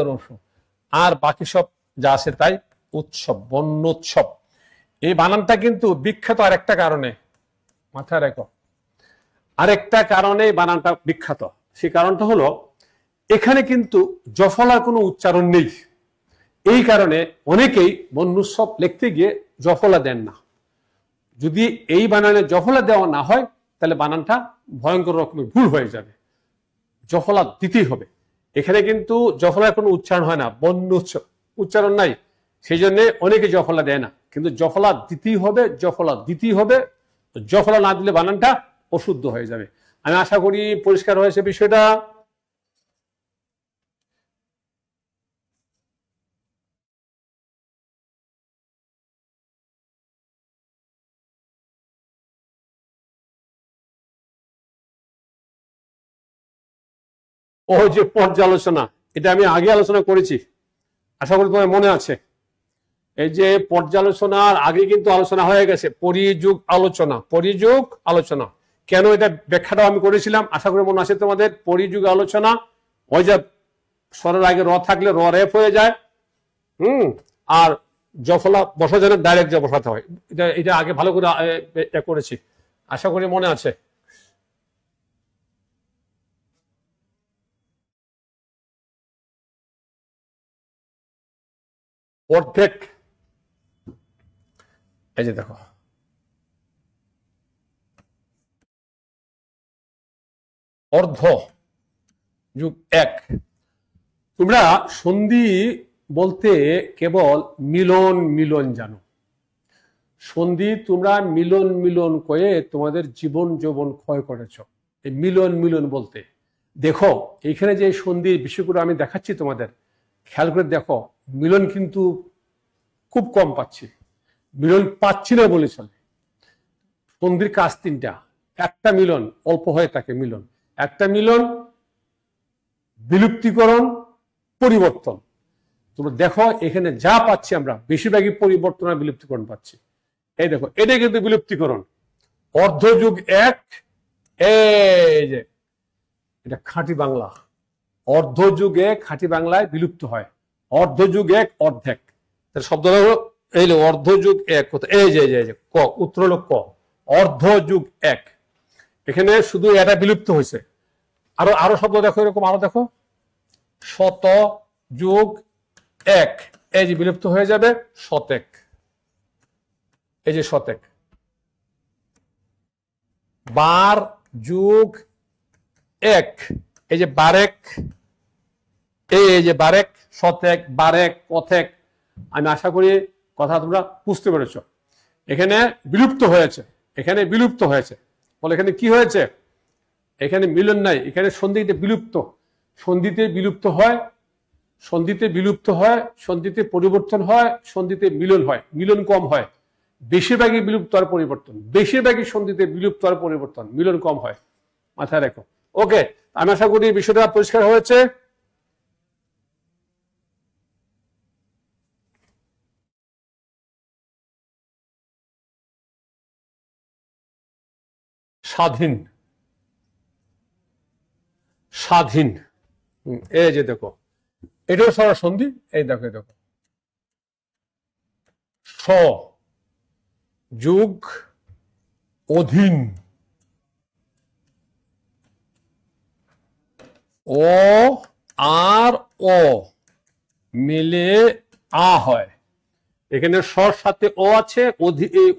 রসু, আর বাকি সব যা আছে তাই উৎসব, বন্যোৎসব। এই বানানটা কিন্তু বিখ্যাত আরেকটা কারণে, মাথায় রেখো, আরেকটা কারণে বানানটা বিখ্যাত। সেই কারণটা হলো এখানে কিন্তু জফলার কোনো উচ্চারণ নেই। এই কারণে অনেকেই বন্যোৎসব লিখতে গিয়ে জফলা দেন না। যদি এই বানানে জফলা দেওয়া না হয়, তাহলে বানানটা ভয়ঙ্কর রকমের ভুল হয়ে যাবে। জফলা দিতেই হবে। এখানে কিন্তু জফলার কোনো উচ্চারণ হয় না, বন্যোৎসব উচ্চারণ নাই, সেই জন্য অনেকে জফলা দেয় না। কিন্তু জফলা দিতেই হবে, জফলা দিতেই হবে। জফলা না দিলে বানানটা অশুদ্ধ হয়ে যাবে। আমি আশা করি পরিষ্কার হয়েছে বিষয়টা। ও যে পর্যালোচনা, এটা আমি আগে আলোচনা করেছি, আশা করি তোমার মনে আছে। এই যে পর্যালোচনার আগে কিন্তু আলোচনা হয়ে গেছে, পরিযুগ আলোচনা, পরিযুগ আলোচনা। কেন এটা ব্যাখ্যাটা আমি করেছিলাম, আশা করি মনে আছে তোমাদের। পরিযুগ আলোচনা, ওই যে স্বরের আগে র থাকলে র রেফ হয়ে যায়, আর জফলা বসা যেন ডাইরেক্ট যা বসাতে হয়, এটা আগে ভালো করে করেছি, আশা করি মনে আছে। অর্ধেক, এই যে দেখো অর্ধ যুগ এক। তোমরা সন্ধি বলতে কেবল মিলন মিলন জানো। সন্ধি তোমরা মিলন মিলন করে তোমাদের জীবন যৌবন ক্ষয় করেছ এই মিলন মিলন বলতে। দেখো এখানে যে সন্ধির বিষয়গুলো আমি দেখাচ্ছি তোমাদের, খেয়াল করে দেখো, মিলন কিন্তু খুব কম পাচ্ছি, মিলন পাচ্ছি না বলে চলে। সন্ধির কাজ তিনটা, একটা মিলন অল্প হয়ে থাকে মিলন, একটা মিলন বিলুপ্তিকরণ, পরিবর্তন। তোমরা দেখো এখানে যা পাচ্ছি আমরা বেশিরভাগই পরিবর্তন আর বিলুপ্তিকরণ পাচ্ছি। এই দেখো এটা কিন্তু বিলুপ্তিকরণ। অর্ধযুগ এক, এই যে এটা খাঁটি বাংলা, অর্ধযুগে খাঁটি বাংলায় বিলুপ্ত হয়। অর্ধযুগ এক, অর্ধেক, শব্দটা হলো এই অর্ধযুগ এক। এই যে ক, উত্তর হলো ক, অর্ধযুগ এক। এখানে শুধু এটা বিলুপ্ত হয়েছে। আরো আরো শব্দ দেখো এরকম, আরো দেখো, শত যুগ এক, এই যে বিলুপ্ত হয়ে যাবে শতেক, এই যে শতেক, বার যোগ এক, এই যে বারেক, এই যে বারেক, শতেক, বারেক, কথেক। আমি আশা করি কথা তোমরা বুঝতে পেরেছ। এখানে বিলুপ্ত হয়েছে, এখানে বিলুপ্ত হয়েছে, বলে এখানে কি হয়েছে, এখানে মিলন নাই, এখানে সন্ধিতে বিলুপ্ত, সন্ধিতে বিলুপ্ত হয়, সন্ধিতে বিলুপ্ত হয়, সন্ধিতে পরিবর্তন হয়, সন্ধিতে মিলন হয়, মিলন কম হয়। বেশিরভাগই বিলুপ্ত আর পরিবর্তন, বেশিরভাগই সন্ধিতে বিলুপ্ত আর পরিবর্তন, মিলন কম হয়, মাথায় রেখো। ওকে, আমি আশা করি বিষয়টা পরিষ্কার হয়েছে। স্বাধীন, স্বাধীন, এই যে দেখো এটাও সরা সন্ধি, এই দেখো, এই দেখো স যোগ অধীন, ও আর ও মিলে আ হয়। এখানে সর সাথে ও আছে,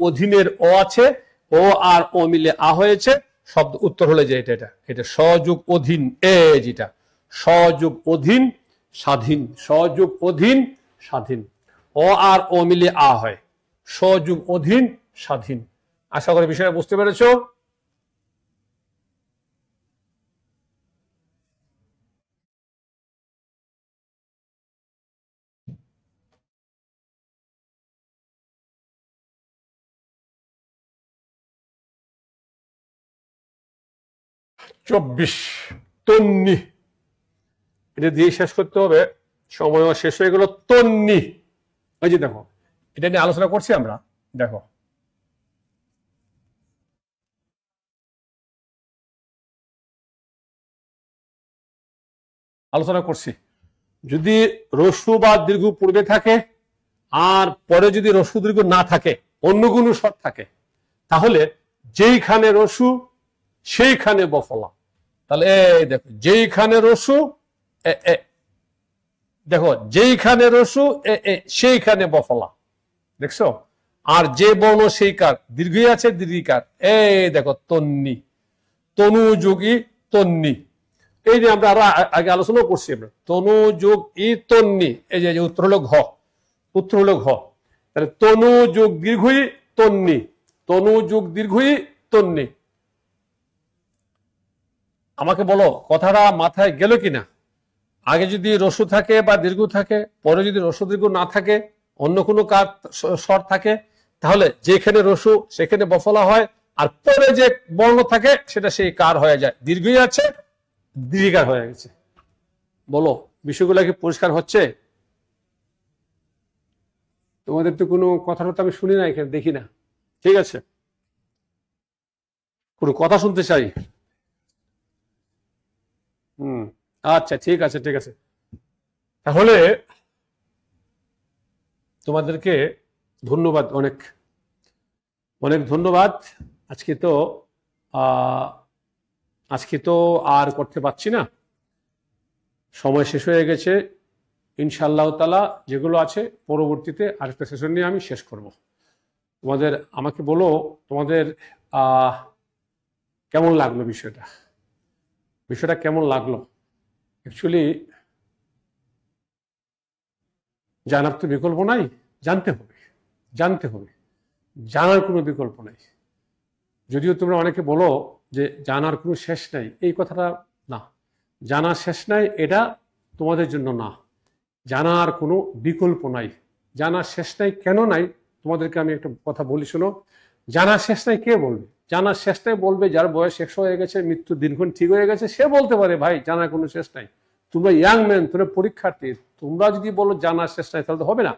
অধীনের ও আছে, ও আর ও মিলে আ হয়েছে, শব্দ উত্তর হলে যে এটা এটা এটা সযোগ অধীন, এই যেটা সযোগ অধীন স্বাধীন, সযোগ অধীন স্বাধীন, ও আর ও মিলে আ হয়, সযোগ অধীন স্বাধীন। আশা করি বিষয়টা বুঝতে পেরেছো। চব্বিশ, তন্নি, এটা দিয়ে শেষ করতে হবে, সময় শেষ হয়ে গেল। তন্নি, ওই যে দেখো এটা নিয়ে আলোচনা করছি আমরা, দেখো আলোচনা করছি, যদি রস্যু বা দীর্ঘ পূর্বে থাকে আর পরে যদি রস্যু দীর্ঘ না থাকে, অন্য কোনো স্বর থাকে, তাহলে যেইখানে রস্যু সেইখানে বফলা। তাহলে এই দেখো যেইখানে রস্যু দেখো যেইখানে রস্যু সেইখানে বফলা, দেখছো? আর যে বর্ণ সেই কার, দীর্ঘই আছে দীর্ঘিকার, এই দেখো তন্নি, তনু যোগী তন্নি। এই যে আমরা আরো আগে আলোচনা করছি, আমরা তনু যোগ ই তন্নি, এই যে উত্তর হলো ঘ, উত্তর হলো ঘ। তাহলে তনু যোগ দীর্ঘই তন্নি, তনু যোগ দীর্ঘই তন্নি। আমাকে বলো কথাটা মাথায় গেল কিনা? আগে যদি রস্যু থাকে বা দীর্ঘ থাকে, পরে যদি রস্যু দীর্ঘ না থাকে, অন্য কোনো কার স্বর থাকে, তাহলে যেখানে রস্যু সেখানে বফলা হয়, আর পরে যে বর্ণ থাকে সেটা সেই কার হয়ে যায়, দীর্ঘই আছে দীর্ঘিকার হয়ে গেছে। বলো বিষয়গুলো কি পরিষ্কার হচ্ছে? তোমাদের তো কোনো কথাটা তো আমি শুনি না, এখানে দেখি না, ঠিক আছে? কোনো কথা শুনতে চাই। আচ্ছা ঠিক আছে, ঠিক আছে। তাহলে তোমাদেরকে ধন্যবাদ, অনেক অনেক ধন্যবাদ। আজকে তো আর করতে পারছি না, সময় শেষ হয়ে গেছে। ইনশাআল্লাহ তাআলা যেগুলো আছে পরবর্তীতে আরেকটা সেশন নিয়ে আমি শেষ করব। তোমাদের আমাকে বলো তোমাদের কেমন লাগলো বিষয়টা, বিষয়টা কেমন লাগলো? অ্যাকচুয়ালি জানার তো বিকল্প নাই, জানতে হবে, জানতে হবে, জানার কোনো বিকল্প নাই। যদিও তোমরা অনেকে বলো যে জানার কোনো শেষ নাই, এই কথাটা না, জানার শেষ নাই এটা তোমাদের জন্য না, জানার কোনো বিকল্প নাই। জানার শেষ নাই কেন নাই, তোমাদেরকে আমি একটা কথা বলি শোনো। জানার শেষ নাই কে বলবে? জানার শেষ নাই বলবে যার বয়স 100 হয়ে গেছে, মৃত্যুর দিনক্ষণ ঠিক হয়ে গেছে, সে বলতে পারে ভাই জানার কোনো শেষ নাই। তোমরা ইয়াং ম্যান, তোমরা পরীক্ষার্থী, তোমরা যদি বলো জানার শেষ নাই তাহলে তো হবে না।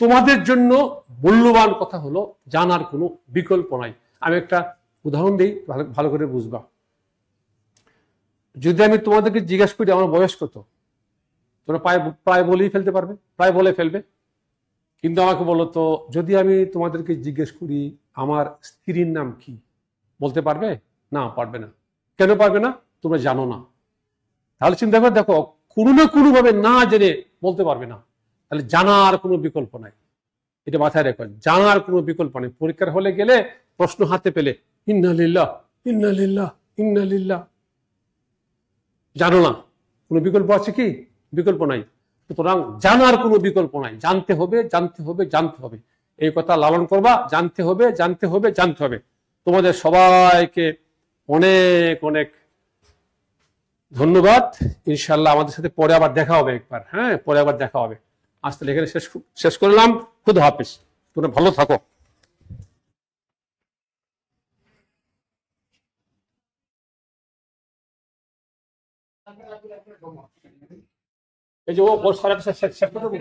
তোমাদের জন্য মূল্যবান কথা হলো জানার কোনো বিকল্প নাই। আমি একটা উদাহরণ দিই, ভালো করে বুঝবা। যদি আমি তোমাদেরকে জিজ্ঞাসা করি আমার বয়স কত, তোমরা প্রায় বলেই ফেলতে পারবে, প্রায় বলে ফেলবে। কিন্তু আমাকে বলো তো, যদি আমি তোমাদেরকে জিজ্ঞেস করি আমার স্ত্রীর নাম কি, বলতে পারবে? না, পারবে না। কেন পারবে না? তোমরা জানো না। তাহলে চিন্তা করে দেখো, কোনো না কোনো ভাবে না জেনে বলতে পারবে না। তাহলে জানার কোনো বিকল্প নাই, এটা মাথায় রেখো, জানার কোনো বিকল্প নেই। পরীক্ষার হলে গেলে প্রশ্ন হাতে পেলে ইন্না লিল্লাহ ইন্না লিল্লাহ ইন্না লিল্লাহ, জানো না, কোনো বিকল্প আছে কি? বিকল্প নাই। সুতরাং জানার কোনো বিকল্প নাই, জানতে হবে জানতে হবে জানতে হবে, এই কথা লালন করবা, জানতে হবে জানতে হবে জানতে হবে। তোমাদের সবাইকে অনেক অনেক ধন্যবাদ। ইনশাল্লাহ আমাদের সাথে পরে আবার দেখা হবে একবার, হ্যাঁ পরে আবার দেখা হবে। আজ তাহলে এখানে শেষ করলাম। খুদা হাফিজ, তোমরা ভালো থাকো। এই যে ও সারা শেষ করে দেবো।